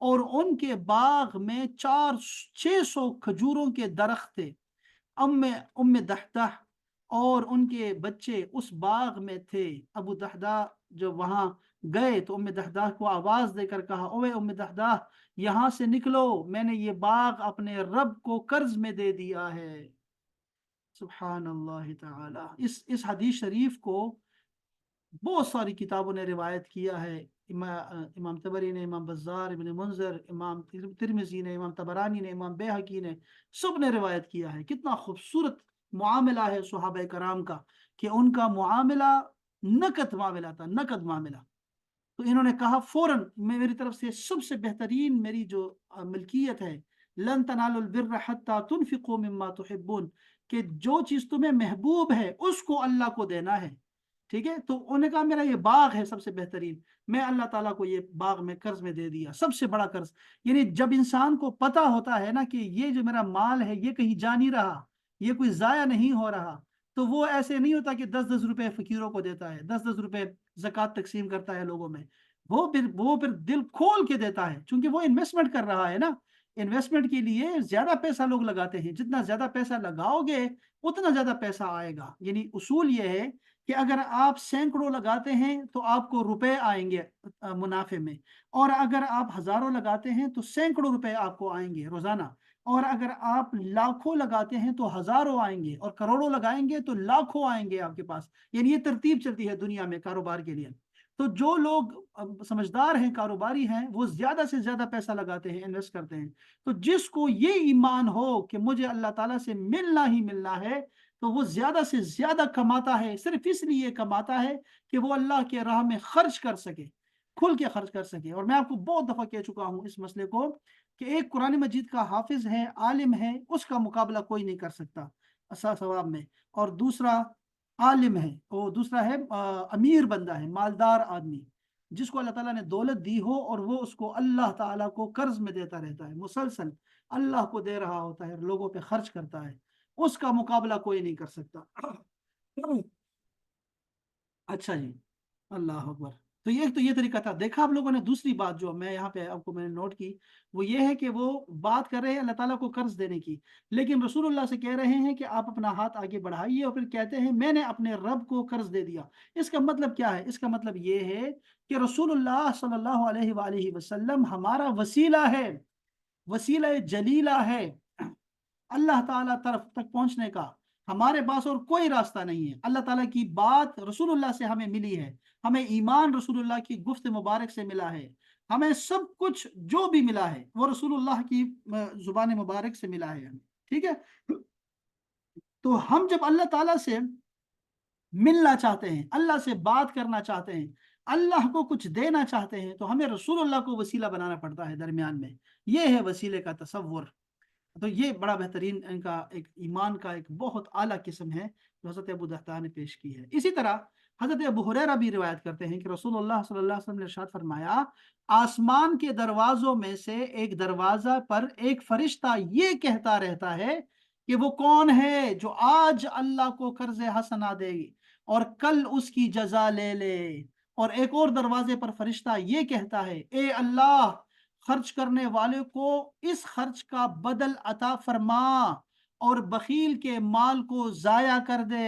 Speaker 1: اور ان کے باغ میں 600 کھجوروں کے درخت تھے۔ ام دحدہ اور ان کے بچے اس باغ میں تھے۔ ابو دحدہ جو وہاں گئے تو ام دحدہ کو آواز دے کر کہا اوے ام دحدہ یہاں سے نکلو، میں نے یہ باغ اپنے رب کو قرض میں دے دیا ہے۔ سبحان اللہ تعالی۔ اس حدیث شریف کو بہت ساری کتابوں نے روایت کیا ہے، امام طبری نے، امام بزار، ابن منذر، امام ترمذی نے، امام طبرانی نے، امام بیہقی نے، سب نے روایت کیا ہے۔ کتنا خوبصورت معاملہ ہے صحابہ کرام کا کہ ان کا معاملہ نقد معاملہ تھا، نقد معاملہ۔ تو انہوں نے کہا فوراً میری طرف سے سب سے بہترین میری جو ملکیت ہے، لن تنالوا البر حتى تنفقوا مما تحبون، کہ جو چیز تمہیں محبوب ہے اس کو اللہ کو دینا ہے، ٹھیک ہے؟ تو انہوں نے کہا میرا یہ باغ ہے سب سے بہترین، میں اللہ تعالیٰ کو یہ باغ میں قرض میں دے دیا، سب سے بڑا قرض۔ یعنی جب انسان کو پتہ ہوتا ہے نا کہ یہ جو میرا مال ہے یہ کہیں جا نہیں رہا، یہ کوئی ضائع نہیں ہو رہا، تو وہ ایسے نہیں ہوتا کہ 10-10 روپے فقیروں کو دیتا ہے، 10-10 روپے زکوٰۃ تقسیم کرتا ہے لوگوں میں، وہ پھر دل کھول کے دیتا ہے، چونکہ وہ انویسٹمنٹ کر رہا ہے نا۔ انویسٹمنٹ کے لیے زیادہ پیسہ لوگ لگاتے ہیں، جتنا زیادہ پیسہ لگاؤ گے اتنا زیادہ پیسہ آئے گا۔ یعنی اصول یہ ہے کہ اگر آپ سینکڑوں لگاتے ہیں تو آپ کو روپے آئیں گے منافع میں، اور اگر آپ ہزاروں لگاتے ہیں تو سینکڑوں روپے آپ کو آئیں گے روزانہ، اور اگر آپ لاکھوں لگاتے ہیں تو ہزاروں آئیں گے، اور کروڑوں لگائیں گے تو لاکھوں آئیں گے آپ کے پاس۔ یعنی یہ ترتیب چلتی ہے دنیا میں کاروبار کے لیے۔ تو جو لوگ سمجھدار ہیں، کاروباری ہیں، وہ زیادہ سے زیادہ پیسہ لگاتے ہیں، انویسٹ کرتے ہیں۔ تو جس کو یہ ایمان ہو کہ مجھے اللہ تعالیٰ سے ملنا ہی ملنا ہے تو وہ زیادہ سے زیادہ کماتا ہے، صرف اس لیے کماتا ہے کہ وہ اللہ کے راہ میں خرچ کر سکے، کھل کے خرچ کر سکے۔ اور میں آپ کو بہت دفعہ کہہ چکا ہوں اس مسئلے کو کہ ایک قرآن مجید کا حافظ ہے، عالم ہے، اس کا مقابلہ کوئی نہیں کر سکتا ثواب میں، اور دوسرا عالم ہے، وہ دوسرا ہے امیر بندہ ہے، مالدار آدمی، جس کو اللہ تعالیٰ نے دولت دی ہو اور وہ اس کو اللہ تعالیٰ کو قرض میں دیتا رہتا ہے، مسلسل اللہ کو دے رہا ہوتا ہے، لوگوں پہ خرچ کرتا ہے، اس کا مقابلہ کوئی نہیں کر سکتا۔ اچھا جی، اللہ اکبر۔ تو یہ طریقہ تھا۔ دیکھا آپ لوگوں نے دوسری بات جو میں یہاں پہ آپ کو میں نے نوٹ کی، وہ یہ ہے کہ وہ بات کر رہے ہیں اللہ تعالیٰ کو قرض دینے کی، لیکن رسول اللہ سے کہہ رہے ہیں کہ آپ اپنا ہاتھ آگے بڑھائیے، اور پھر کہتے ہیں میں نے اپنے رب کو قرض دے دیا۔ اس کا مطلب کیا ہے؟ اس کا مطلب یہ ہے کہ رسول اللہ صلی اللہ علیہ وآلہ وسلم ہمارا وسیلہ ہے، وسیلہ جلیلہ ہے اللہ تعالیٰ طرف تک پہنچنے کا۔ ہمارے پاس اور کوئی راستہ نہیں ہے، اللہ تعالیٰ کی بات رسول اللہ سے ہمیں ملی ہے، ہمیں ایمان رسول اللہ کی گفت مبارک سے ملا ہے، ہمیں سب کچھ جو بھی ملا ہے وہ رسول اللہ کی زبان مبارک سے ملا ہے، ٹھیک ہے؟ تو ہم جب اللہ تعالیٰ سے ملنا چاہتے ہیں، اللہ سے بات کرنا چاہتے ہیں، اللہ کو کچھ دینا چاہتے ہیں، تو ہمیں رسول اللہ کو وسیلہ بنانا پڑتا ہے درمیان میں۔ یہ ہے وسیلے کا تصور۔ تو یہ بڑا بہترین ان کا ایک ایمان کا ایک بہت اعلیٰ قسم ہے جو حضرت ابو دحدہ نے پیش کی ہے۔ اسی طرح حضرت ابو ہریرہ بھی روایت کرتے ہیں کہ رسول اللہ صلی اللہ علیہ وسلم نے ارشاد فرمایا آسمان کے دروازوں میں سے ایک دروازہ پر ایک فرشتہ یہ کہتا رہتا ہے کہ وہ کون ہے جو آج اللہ کو قرض حسنہ دے اور کل اس کی جزا لے لے، اور ایک اور دروازے پر فرشتہ یہ کہتا ہے اے اللہ خرچ کرنے والے کو اس خرچ کا بدل عطا فرما اور بخیل کے مال کو ضائع کر دے۔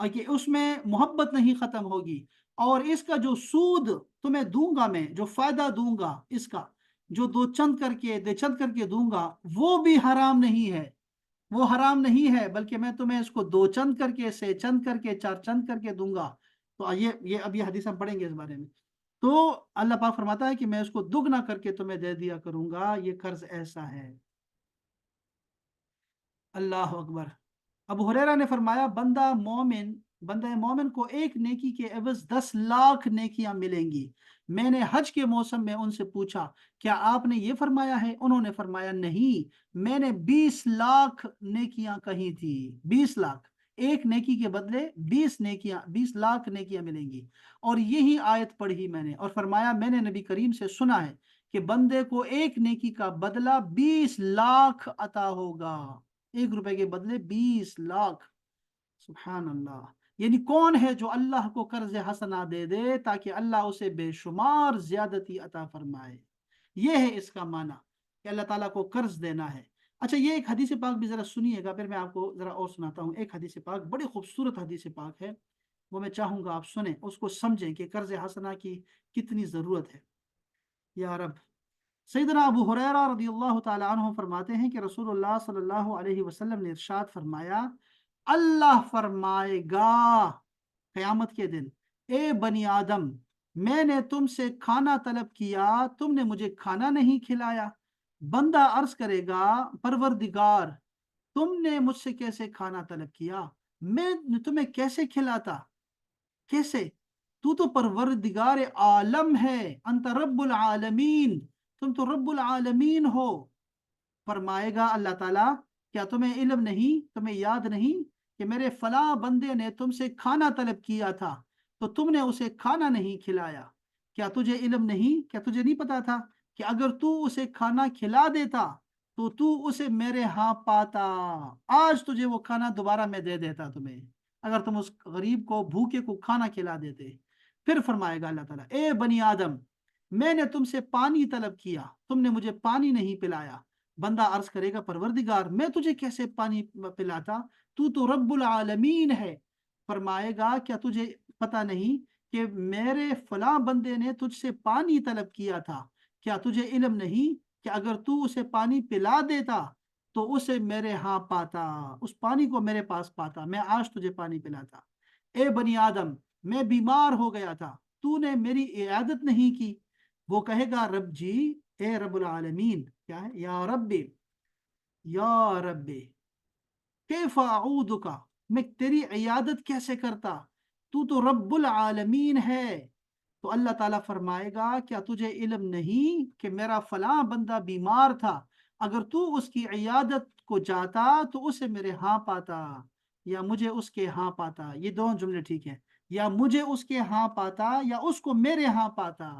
Speaker 1: اور کہ اس میں محبت نہیں ختم ہوگی، اور اس کا جو سود تمہیں دوں گا میں، جو فائدہ دوں گا اس کا، جو دو چند کر کے دوں گا، وہ بھی حرام نہیں ہے، وہ حرام نہیں ہے، بلکہ میں تمہیں اس کو دو چند کر کے، سے چند کر کے، چار چند کر کے دوں گا۔ تو یہ اب یہ حدیث ہم پڑھیں گے اس بارے میں۔ تو اللہ پاک فرماتا ہے کہ میں اس کو دگنا کر کے تمہیں دے دیا کروں گا، یہ قرض ایسا ہے۔ اللہ اکبر۔ ابو ہریرہ نے فرمایا بندہ مومن کو ایک نیکی کے عوض 10 لاکھ نیکیاں ملیں گی۔ میں نے حج کے موسم میں ان سے پوچھا کیا آپ نے یہ فرمایا ہے؟ انہوں نے فرمایا نہیں، میں نے 20 لاکھ نیکیاں کہی تھی، 20 لاکھ، ایک نیکی کے بدلے 20 لاکھ نیکیاں ملیں گی۔ اور یہی آیت پڑھی میں نے، اور فرمایا میں نے نبی کریم سے سنا ہے کہ بندے کو ایک نیکی کا بدلہ 20 لاکھ عطا ہوگا، 1 روپے کے بدلے 20 لاکھ۔ سبحان اللہ۔ یعنی کون ہے جو اللہ کو قرض حسنہ دے دے تاکہ اللہ اسے بے شمار زیادتی عطا فرمائے؟ یہ ہے اس کا معنی کہ اللہ تعالیٰ کو قرض دینا ہے۔ اچھا، یہ ایک حدیث پاک بھی ذرا سنیے گا، پھر میں آپ کو ذرا اور سناتا ہوں۔ ایک حدیث پاک بڑی خوبصورت حدیث پاک ہے، وہ میں چاہوں گا آپ سنیں، اس کو سمجھیں کہ قرض حسنہ کی کتنی ضرورت ہے۔ یا رب، سیدنا ابو ہریرہ رضی اللہ تعالی عنہ فرماتے ہیں کہ رسول اللہ صلی اللہ علیہ وسلم نے ارشاد فرمایا، اللہ فرمائے گا قیامت کے دن، اے بنی آدم، میں نے تم سے کھانا طلب کیا، تم نے مجھے کھانا نہیں کھلایا۔ بندہ عرض کرے گا، پروردگار، تم نے مجھ سے کیسے کھانا طلب کیا؟ میں تمہیں کیسے کھلاتا؟ کیسے؟ تو پروردگار عالم ہے، انت رب العالمین، تم تو رب العالمین ہو۔ فرمائے گا اللہ تعالیٰ، کیا تمہیں علم نہیں، تمہیں یاد نہیں کہ میرے فلاں بندے نے تم سے کھانا طلب کیا تھا تو تم نے اسے کھانا نہیں کھلایا؟ کیا تجھے علم نہیں، کیا تجھے نہیں پتا تھا کہ اگر تو اسے کھانا کھلا دیتا تو تو اسے میرے ہاں پاتا، آج تجھے وہ کھانا دوبارہ میں دے دیتا تمہیں، اگر تم اس غریب کو، بھوکے کو کھانا کھلا دیتے۔ پھر فرمائے گا اللہ تعالیٰ، اے بنی آدم، میں نے تم سے پانی طلب کیا، تم نے مجھے پانی نہیں پلایا۔ بندہ عرض کرے گا، پروردگار، میں تجھے کیسے پانی پلاتا، تو رب العالمین ہے۔ فرمائے گا، کیا تجھے پتا نہیں کہ میرے فلاں بندے نے تجھ سے پانی طلب کیا تھا؟ کیا تجھے علم نہیں کہ اگر تو اسے پانی پلا دیتا تو اسے میرے ہاں پاتا، اس پانی کو میرے پاس پاتا، میں آج تجھے پانی پلاتا۔ اے بنی آدم، میں بیمار ہو گیا تھا، تو نے میری عیادت نہیں کی۔ وہ کہے گا، رب جی، اے رب العالمین، کیا ہے، یا رب، یا رب کیف اعودک، میں تیری عیادت کیسے کرتا، تو رب العالمین ہے۔ تو اللہ تعالیٰ فرمائے گا، کیا تجھے علم نہیں کہ میرا فلاں بندہ بیمار تھا، اگر تو اس کی عیادت کو جاتا تو اسے میرے ہاں پاتا، یا مجھے اس کے ہاں پاتا۔ یہ دونوں جملے ٹھیک ہیں، یا مجھے اس کے ہاں پاتا یا اس کو میرے ہاں پاتا۔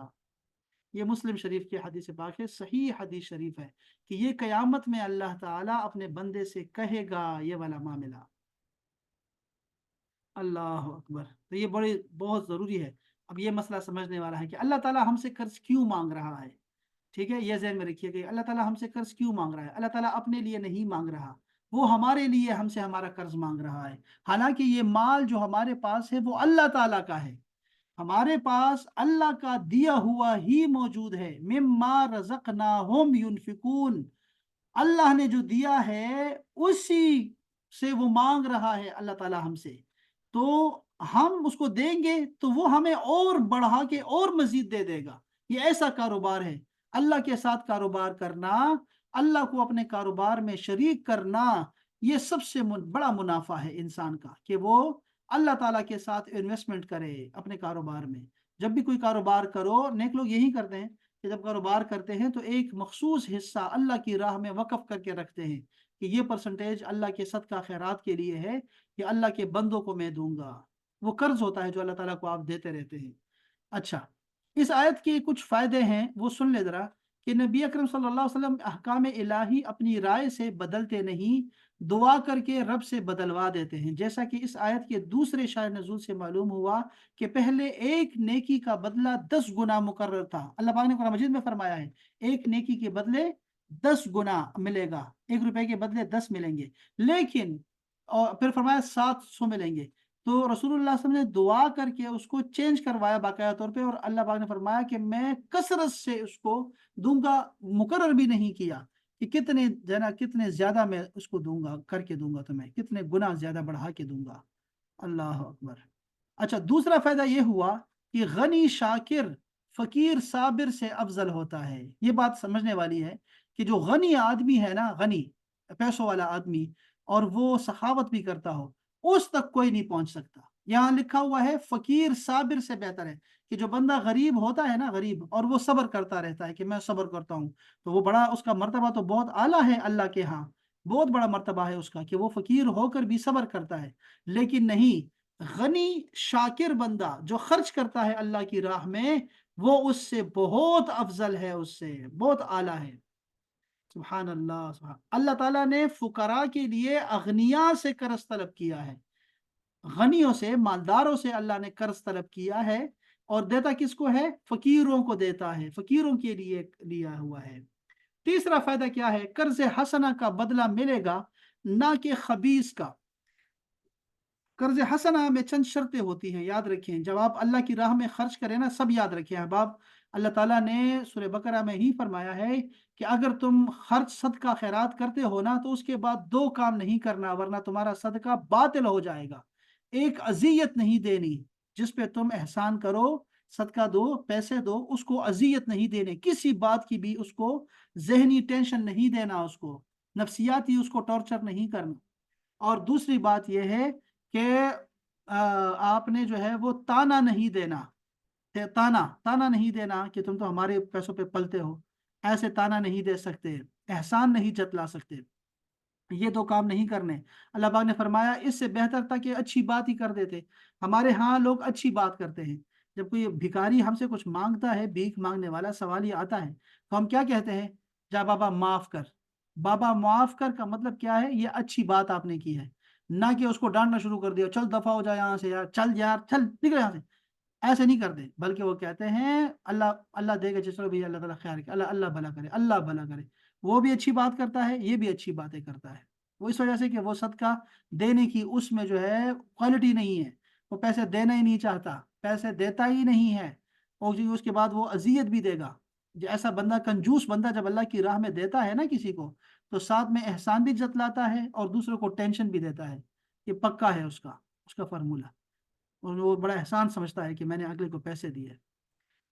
Speaker 1: یہ مسلم شریف کی حدیث پاک ہے، صحیح حدیث شریف ہے کہ یہ قیامت میں اللہ تعالیٰ اپنے بندے سے کہے گا یہ والا معاملہ۔ اللہ اکبر۔ تو یہ بہت ضروری ہے۔ اب یہ مسئلہ سمجھنے والا ہے کہ اللہ تعالیٰ ہم سے قرض کیوں مانگ رہا ہے، ٹھیک ہے، یہ ذہن میں رکھیے کہ اللہ تعالیٰ ہم سے قرض کیوں مانگ رہا ہے۔ اللہ تعالیٰ اپنے لیے نہیں مانگ رہا، وہ ہمارے لیے ہم سے ہمارا قرض مانگ رہا ہے۔ حالانکہ یہ مال جو ہمارے پاس ہے وہ اللہ تعالیٰ کا ہے، ہمارے پاس اللہ کا دیا ہوا ہی موجود ہے، مما رزقناہم ينفقون، اللہ نے جو دیا ہے اسی سے وہ مانگ رہا ہے اللہ تعالیٰ ہم سے، تو ہم اس کو دیں گے تو وہ ہمیں اور بڑھا کے اور مزید دے دے گا۔ یہ ایسا کاروبار ہے، اللہ کے ساتھ کاروبار کرنا، اللہ کو اپنے کاروبار میں شریک کرنا، یہ سب سے بڑا منافع ہے انسان کا، کہ وہ اللہ تعالیٰ کے ساتھ انویسٹمنٹ کرے اپنے کاروبار میں۔ جب بھی کوئی کاروبار کرو، نیک لوگ یہی کرتے ہیں کہ جب کاروبار کرتے ہیں تو ایک مخصوص حصہ اللہ کی راہ میں وقف کر کے رکھتے ہیں کہ یہ پرسنٹیج اللہ کے صدقہ خیرات کے لیے ہے، کہ اللہ کے بندوں کو میں دوں گا۔ وہ قرض ہوتا ہے جو اللہ تعالیٰ کو آپ دیتے رہتے ہیں۔ اچھا، اس آیت کے کچھ فائدے ہیں، وہ سن لے ذرا، کہ نبی اکرم صلی اللہ علیہ وسلم احکام الہی اپنی رائے سے بدلتے نہیں، دعا کر کے رب سے بدلوا دیتے ہیں، جیسا کہ اس آیت کے دوسرے شاید نزول سے معلوم ہوا کہ پہلے ایک نیکی کا بدلہ 10 گنا مقرر تھا۔ اللہ پاک نے قرآن مجید میں فرمایا ہے ایک نیکی کے بدلے 10 گنا ملے گا، 1 روپے کے بدلے 10 ملیں گے، لیکن اور پھر فرمایا 700 ملیں گے، تو رسول اللہ صلی اللہ علیہ وسلم نے دعا کر کے اس کو چینج کروایا باقاعدہ طور پہ، اور اللہ پاک نے فرمایا کہ میں کثرت سے اس کو دوں گا، مقرر بھی نہیں کیا کہ کتنے کتنے زیادہ میں اس کو دوں گا، کر کے دوں گا تمہیں، کتنے گنا زیادہ بڑھا کے دوں گا۔ اللہ اکبر۔ اچھا، دوسرا فائدہ یہ ہوا کہ غنی شاکر فقیر صابر سے افضل ہوتا ہے۔ یہ بات سمجھنے والی ہے کہ جو غنی آدمی ہے نا، غنی پیسوں والا آدمی، اور وہ سخاوت بھی کرتا ہو، اس تک کوئی نہیں پہنچ سکتا۔ یہاں لکھا ہوا ہے فقیر صابر سے بہتر ہے، کہ جو بندہ غریب ہوتا ہے نا، غریب، اور وہ صبر کرتا رہتا ہے کہ میں صبر کرتا ہوں، تو وہ بڑا، اس کا مرتبہ تو بہت اعلیٰ ہے اللہ کے ہاں، بہت بڑا مرتبہ ہے اس کا کہ وہ فقیر ہو کر بھی صبر کرتا ہے۔ لیکن نہیں، غنی شاکر بندہ جو خرچ کرتا ہے اللہ کی راہ میں، وہ اس سے بہت افضل ہے، اس سے بہت اعلیٰ ہے۔ سبحان اللہ، سبحان اللہ۔ تعالیٰ نے فقراء کے لیے اغنیاء سے قرض طلب کیا ہے، غنیوں سے، مالداروں سے اللہ نے قرض طلب کیا ہے، اور دیتا کس کو ہے؟ فقیروں کو دیتا ہے، فقیروں کے لیے لیا ہوا ہے۔ تیسرا فائدہ کیا ہے؟ قرض حسنہ کا بدلہ ملے گا، نہ کہ خبیث کا۔ قرض حسنہ میں چند شرطیں ہوتی ہیں، یاد رکھیں جب آپ اللہ کی راہ میں خرچ کریں نا، سب یاد رکھیں احباب۔ اللہ تعالیٰ نے سورہ بقرہ میں ہی فرمایا ہے کہ اگر تم خرچ صدقہ خیرات کرتے ہو نا، تو اس کے بعد دو کام نہیں کرنا، ورنہ تمہارا صدقہ باطل ہو جائے گا۔ ایک، اذیت نہیں دینی، جس پہ تم احسان کرو، صدقہ دو، پیسے دو، اس کو اذیت نہیں دینے، کسی بات کی بھی اس کو ذہنی ٹینشن نہیں دینا، اس کو نفسیاتی اس کو ٹارچر نہیں کرنا۔ اور دوسری بات یہ ہے کہ آپ نے جو ہے وہ تانا نہیں دینا، تانا نہیں دینا کہ تم تو ہمارے پیسوں پہ پلتے ہو، ایسے تانا نہیں دے سکتے، احسان نہیں جتلا سکتے، یہ دو کام نہیں کرنے۔ اللہ پاک نے فرمایا اس سے بہتر تھا کہ اچھی بات ہی کر دیتے۔ ہمارے ہاں لوگ اچھی بات کرتے ہیں، جب کوئی بھکاری ہم سے کچھ مانگتا ہے، بھیک مانگنے والا سوال یہ آتا ہے، تو ہم کیا کہتے ہیں؟ جا بابا معاف کر۔ بابا معاف کر کا مطلب کیا ہے؟ یہ اچھی بات آپ نے کی ہے، نہ کہ اس کو ڈانٹنا شروع کر دیا، چل دفعہ ہو جائے یہاں سے، یار چل، یار چل نکل یہاں سے۔ ایسے نہیں کرتے، بلکہ وہ کہتے ہیں اللہ اللہ دے گا، چلو بھی اللہ تعالیٰ خیر کرے، اللہ اللہ بھلا کرے، اللہ بھلا کرے۔ وہ بھی اچھی بات کرتا ہے، یہ بھی اچھی باتیں کرتا ہے۔ وہ اس وجہ سے کہ وہ صدقہ دینے کی اس میں جو ہے کوالٹی نہیں ہے، وہ پیسے دینا ہی نہیں چاہتا، پیسے دیتا ہی نہیں ہے، اور اس کے بعد وہ اذیت بھی دے گا۔ ایسا بندہ، کنجوس بندہ جب اللہ کی راہ میں دیتا ہے نا کسی کو، تو ساتھ میں احسان بھی جتلاتا ہے اور دوسروں کو ٹینشن بھی دیتا ہے۔ یہ پکا ہے اس کا فارمولہ، اور وہ بڑا احسان سمجھتا ہے کہ میں نے اگلے کو پیسے دیے۔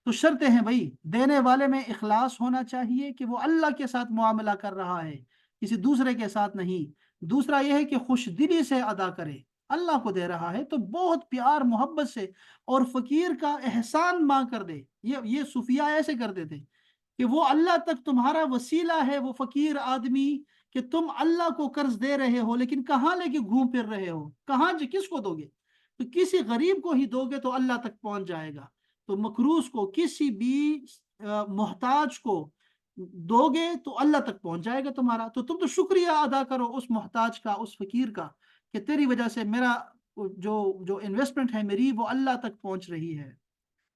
Speaker 1: تو شرطیں ہیں بھائی، دینے والے میں اخلاص ہونا چاہیے کہ وہ اللہ کے ساتھ معاملہ کر رہا ہے، کسی دوسرے کے ساتھ نہیں۔ دوسرا یہ ہے کہ خوش دلی سے ادا کرے، اللہ کو دے رہا ہے تو بہت پیار محبت سے، اور فقیر کا احسان ماں کر دے۔ یہ صوفیاء ایسے کرتے تھے کہ وہ اللہ تک تمہارا وسیلہ ہے، وہ فقیر آدمی، کہ تم اللہ کو قرض دے رہے ہو لیکن کہاں لے کے گھوم پھر رہے ہو، کہاں کس کو دو گے؟ تو کسی غریب کو ہی دو گے تو اللہ تک پہنچ جائے گا۔ تو مقروض کو، کسی بھی محتاج کو دو گے تو اللہ تک پہنچ جائے گا تمہارا۔ تو تم تو شکریہ ادا کرو اس محتاج کا، اس فقیر کا، کہ تیری وجہ سے میرا جو انویسٹمنٹ ہے میری، وہ اللہ تک پہنچ رہی ہے۔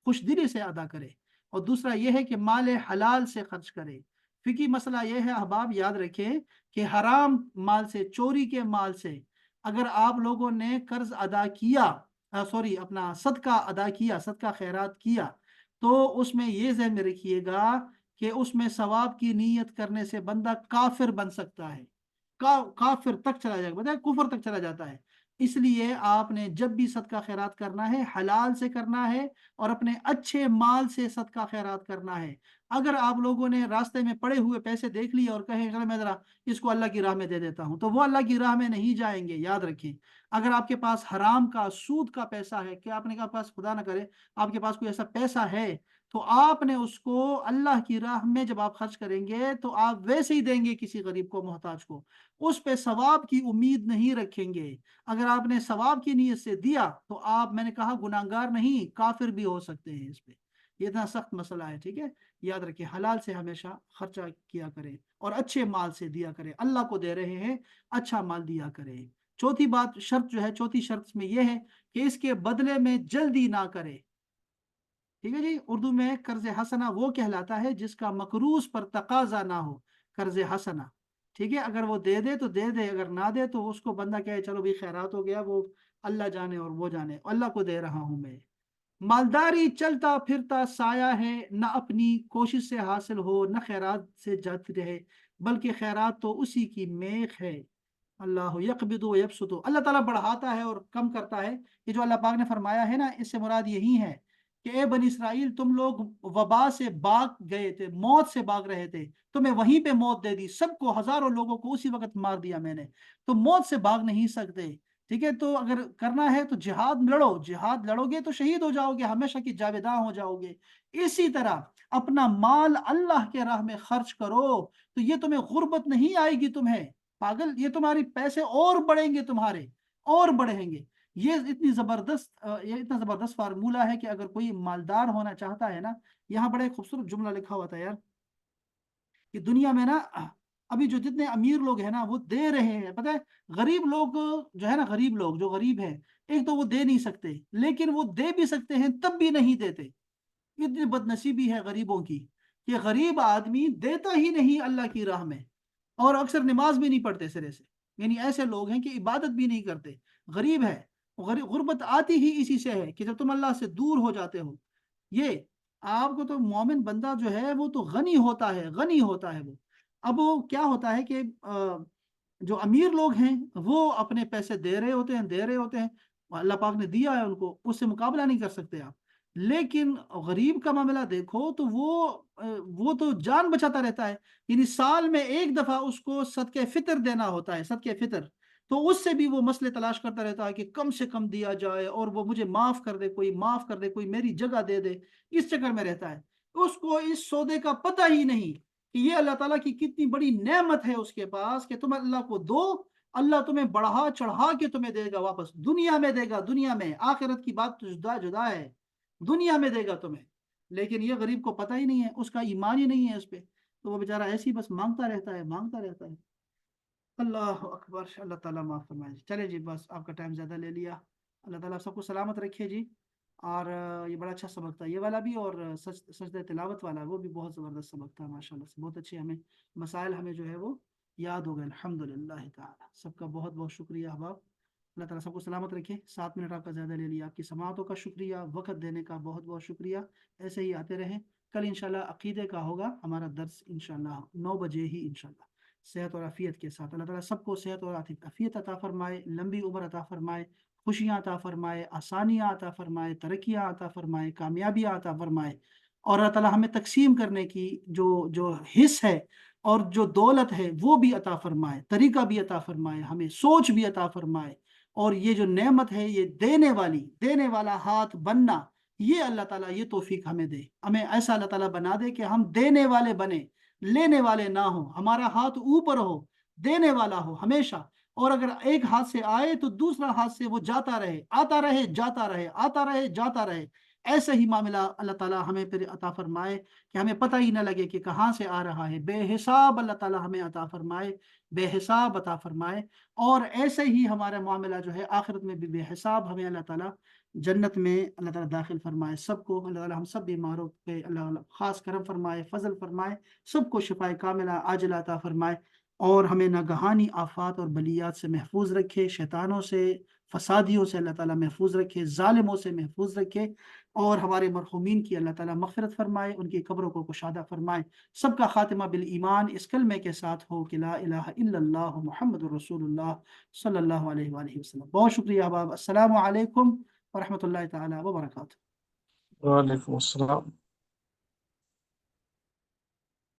Speaker 1: خوش دلی سے ادا کرے۔ اور دوسرا یہ ہے کہ مال حلال سے خرچ کرے۔ فقہی مسئلہ یہ ہے احباب، یاد رکھیں کہ حرام مال سے، چوری کے مال سے اگر آپ لوگوں نے قرض ادا کیا، اپنا صدقہ ادا کیا، صدقہ خیرات کیا، تو اس میں یہ ذہن میں رکھیے گا کہ اس میں ثواب کی نیت کرنے سے بندہ کافر بن سکتا ہے، کافر تک چلا جائے گا، کفر تک چلا جاتا ہے۔ اس لیے آپ نے جب بھی صدقہ خیرات کرنا ہے، حلال سے کرنا ہے، اور اپنے اچھے مال سے صدقہ خیرات کرنا ہے۔ اگر آپ لوگوں نے راستے میں پڑے ہوئے پیسے دیکھ لیے اور کہیں چلو میں ذرا اس کو اللہ کی راہ میں دے دیتا ہوں، تو وہ اللہ کی راہ میں نہیں جائیں گے، یاد رکھیں۔ اگر آپ کے پاس حرام کا، سود کا پیسہ ہے، کہ آپ نے کہا پاس، خدا نہ کرے آپ کے پاس کوئی ایسا پیسہ ہے، تو آپ نے اس کو اللہ کی راہ میں جب آپ خرچ کریں گے تو آپ ویسے ہی دیں گے کسی غریب کو، محتاج کو، اس پہ ثواب کی امید نہیں رکھیں گے۔ اگر آپ نے ثواب کی نیت سے دیا تو آپ، میں نے کہا، گناہگار نہیں، کافر بھی ہو سکتے ہیں اس پہ۔ یہ اتنا سخت مسئلہ ہے، ٹھیک ہے؟ یاد رکھیں، حلال سے ہمیشہ خرچہ کیا کریں، اور اچھے مال سے دیا کریں، اللہ کو دے رہے ہیں، اچھا مال دیا کریں۔ چوتھی بات، شرط جو ہے، چوتھی شرط میں یہ ہے کہ اس کے بدلے میں جلدی نہ کرے، ٹھیک ہے جی؟ اردو میں قرض حسنہ وہ کہلاتا ہے جس کا مقروض پر تقاضا نہ ہو، قرض حسنہ، ٹھیک ہے؟ اگر وہ دے دے تو دے دے، اگر نہ دے تو اس کو بندہ کہے چلو بھی خیرات ہو گیا، وہ اللہ جانے اور وہ جانے، اللہ کو دے رہا ہوں میں۔ مالداری چلتا پھرتا سایہ ہے، نہ اپنی کوشش سے حاصل ہو نہ خیرات سے جاتی رہے، بلکہ خیرات تو اسی کی میخ ہے۔ اللہ یقبض و یبسط، اللہ تعالیٰ بڑھاتا ہے اور کم کرتا ہے۔ یہ جو اللہ پاک نے فرمایا ہے نا، اس سے مراد یہی ہے کہ اے بنی اسرائیل، تم لوگ وبا سے بھاگ گئے تھے، موت سے بھاگ رہے تھے، تمہیں وہیں پہ موت دے دی، سب کو، ہزاروں لوگوں کو اسی وقت مار دیا میں نے، تو موت سے بھاگ نہیں سکتے۔ ٹھیک ہے، تو اگر کرنا ہے تو جہاد لڑو، جہاد لڑو گے تو شہید ہو جاؤ گے، ہمیشہ کی جاویداں ہو جاؤ گے۔ اسی طرح اپنا مال اللہ کے راہ میں خرچ کرو، تو یہ تمہیں غربت نہیں آئے گی تمہیں، پاگل، یہ تمہاری پیسے اور بڑھیں گے، تمہارے اور بڑھیں گے۔ یہ اتنا زبردست فارمولہ ہے کہ اگر کوئی مالدار ہونا چاہتا ہے نا، یہاں بڑا ایک خوبصورت جملہ لکھا ہوا تھا یار، کہ دنیا میں نا ابھی جو جتنے امیر لوگ ہیں نا وہ دے رہے ہیں، پتہ ہے غریب لوگ جو ہے نا، غریب لوگ جو غریب ہیں، ایک تو وہ دے نہیں سکتے، لیکن وہ دے بھی سکتے ہیں تب بھی نہیں دیتے۔ اتنی بد نصیبی ہے غریبوں کی کہ غریب آدمی دیتا ہی نہیں اللہ کی راہ میں، اور اکثر نماز بھی نہیں پڑھتے سرے سے، یعنی ایسے لوگ ہیں کہ عبادت بھی نہیں کرتے، غریب ہے۔ غربت آتی ہی اسی سے ہے کہ جب تم اللہ سے دور ہو جاتے ہو۔ یہ آپ کو تو مومن بندہ جو ہے وہ تو غنی ہوتا ہے، غنی ہوتا ہے وہ۔ اب وہ کیا ہوتا ہے کہ جو امیر لوگ ہیں وہ اپنے پیسے دے رہے ہوتے ہیں، اللہ پاک نے دیا ہے ان کو، اس سے مقابلہ نہیں کر سکتے آپ۔ لیکن غریب کا معاملہ دیکھو تو وہ تو جان بچاتا رہتا ہے، یعنی سال میں ایک دفعہ اس کو صدقہ فطر دینا ہوتا ہے، صدقہ فطر، تو اس سے بھی وہ مسئلے تلاش کرتا رہتا ہے کہ کم سے کم دیا جائے، اور وہ مجھے معاف کر دے، کوئی معاف کر دے، کوئی میری جگہ دے دے، اس چکر میں رہتا ہے۔ اس کو اس سودے کا پتہ ہی نہیں کہ یہ اللہ تعالیٰ کی کتنی بڑی نعمت ہے اس کے پاس، کہ تم اللہ کو دو، اللہ تمہیں بڑھا چڑھا کے تمہیں دے گا، واپس دنیا میں دے گا، دنیا میں، آخرت کی بات تو جدا جدا ہے، دنیا میں دے گا تمہیں۔ لیکن یہ غریب کو پتہ ہی نہیں ہے، اس کا ایمان ہی نہیں ہے اس پہ، تو وہ بیچارہ ایسے ہی بس مانگتا رہتا ہے، مانگتا رہتا ہے۔ اللہ اکبر، اللہ تعالیٰ معاف فرمائے۔ چلے جی، بس آپ کا ٹائم زیادہ لے لیا، اللہ تعالیٰ سب کو سلامت رکھے جی۔ اور یہ بڑا اچھا سبق تھا یہ والا بھی، اور سجدہ تلاوت والا وہ بھی بہت زبردست سبق تھا ماشاءاللہ سے، بہت اچھے ہمیں مسائل ہمیں جو ہے وہ یاد ہو گئے الحمدللہ تعالیٰ۔ سب کا بہت بہت شکریہ احباب، اللہ تعالیٰ سب کو سلامت رکھے۔ 7 منٹ آپ کا زیادہ لے لیا، آپ کی سماعتوں کا شکریہ، وقت دینے کا بہت بہت شکریہ، ایسے ہی آتے رہیں۔ کل انشاءاللہ عقیدے کا ہوگا ہمارا درس، انشاءاللہ 9 بجے ہی انشاءاللہ، صحت اور عافیت کے ساتھ۔ اللہ تعالیٰ سب کو صحت اور عافیت عطا فرمائے، لمبی عمر عطا فرمائے، خوشیاں عطا فرمائے، آسانیاں عطا فرمائے، ترقیاں عطا فرمائے، کامیابیاں عطا فرمائے، اور اللہ تعالیٰ ہمیں تقسیم کرنے کی جو حص ہے اور جو دولت ہے وہ بھی عطا فرمائے، طریقہ بھی عطا فرمائے، ہمیں سوچ بھی عطا فرمائے، اور یہ جو نعمت ہے یہ دینے والا ہاتھ بننا، یہ اللہ تعالیٰ یہ توفیق ہمیں دے، ہمیں ایسا اللہ تعالیٰ بنا دے کہ ہم دینے والے بنے، لینے والے نہ ہوں، ہمارا ہاتھ اوپر ہو، دینے والا ہو ہمیشہ، اور اگر ایک ہاتھ سے آئے تو دوسرا ہاتھ سے وہ جاتا رہے، آتا رہے، جاتا رہے، آتا رہے، جاتا رہے۔ ایسا ہی معاملہ اللہ تعالیٰ ہمیں پھر عطا فرمائے کہ ہمیں پتہ ہی نہ لگے کہ کہاں سے آ رہا ہے، بے حساب اللہ تعالیٰ ہمیں عطا فرمائے، بے حساب عطا فرمائے، اور ایسے ہی ہمارا معاملہ جو ہے آخرت میں بھی بے حساب ہمیں اللہ تعالیٰ جنت میں اللہ تعالیٰ داخل فرمائے سب کو۔ اللہ تعالیٰ ہم سب بیماروں پہ اللہ تعالیٰ خاص کرم فرمائے، فضل فرمائے، سب کو شفائے کاملہ عاجلہ عطا فرمائے، اور ہمیں ناگہانی آفات اور بلیات سے محفوظ رکھے، شیطانوں سے، فسادیوں سے اللہ تعالیٰ محفوظ رکھے، ظالموں سے محفوظ رکھے، اور ہمارے مرحومین کی اللہ تعالیٰ مغفرت فرمائے، ان کی قبروں کو کشادہ فرمائے، سب کا خاتمہ بالایمان اس کلمے کے ساتھ ہو کہ لا الہ الا اللہ محمد رسول اللہ صلی اللہ علیہ وآلہ وسلم۔ بہت شکریہ احباب، السلام علیکم ورحمۃ اللہ تعالیٰ وبرکاتہ۔
Speaker 4: وعلیکم السلام۔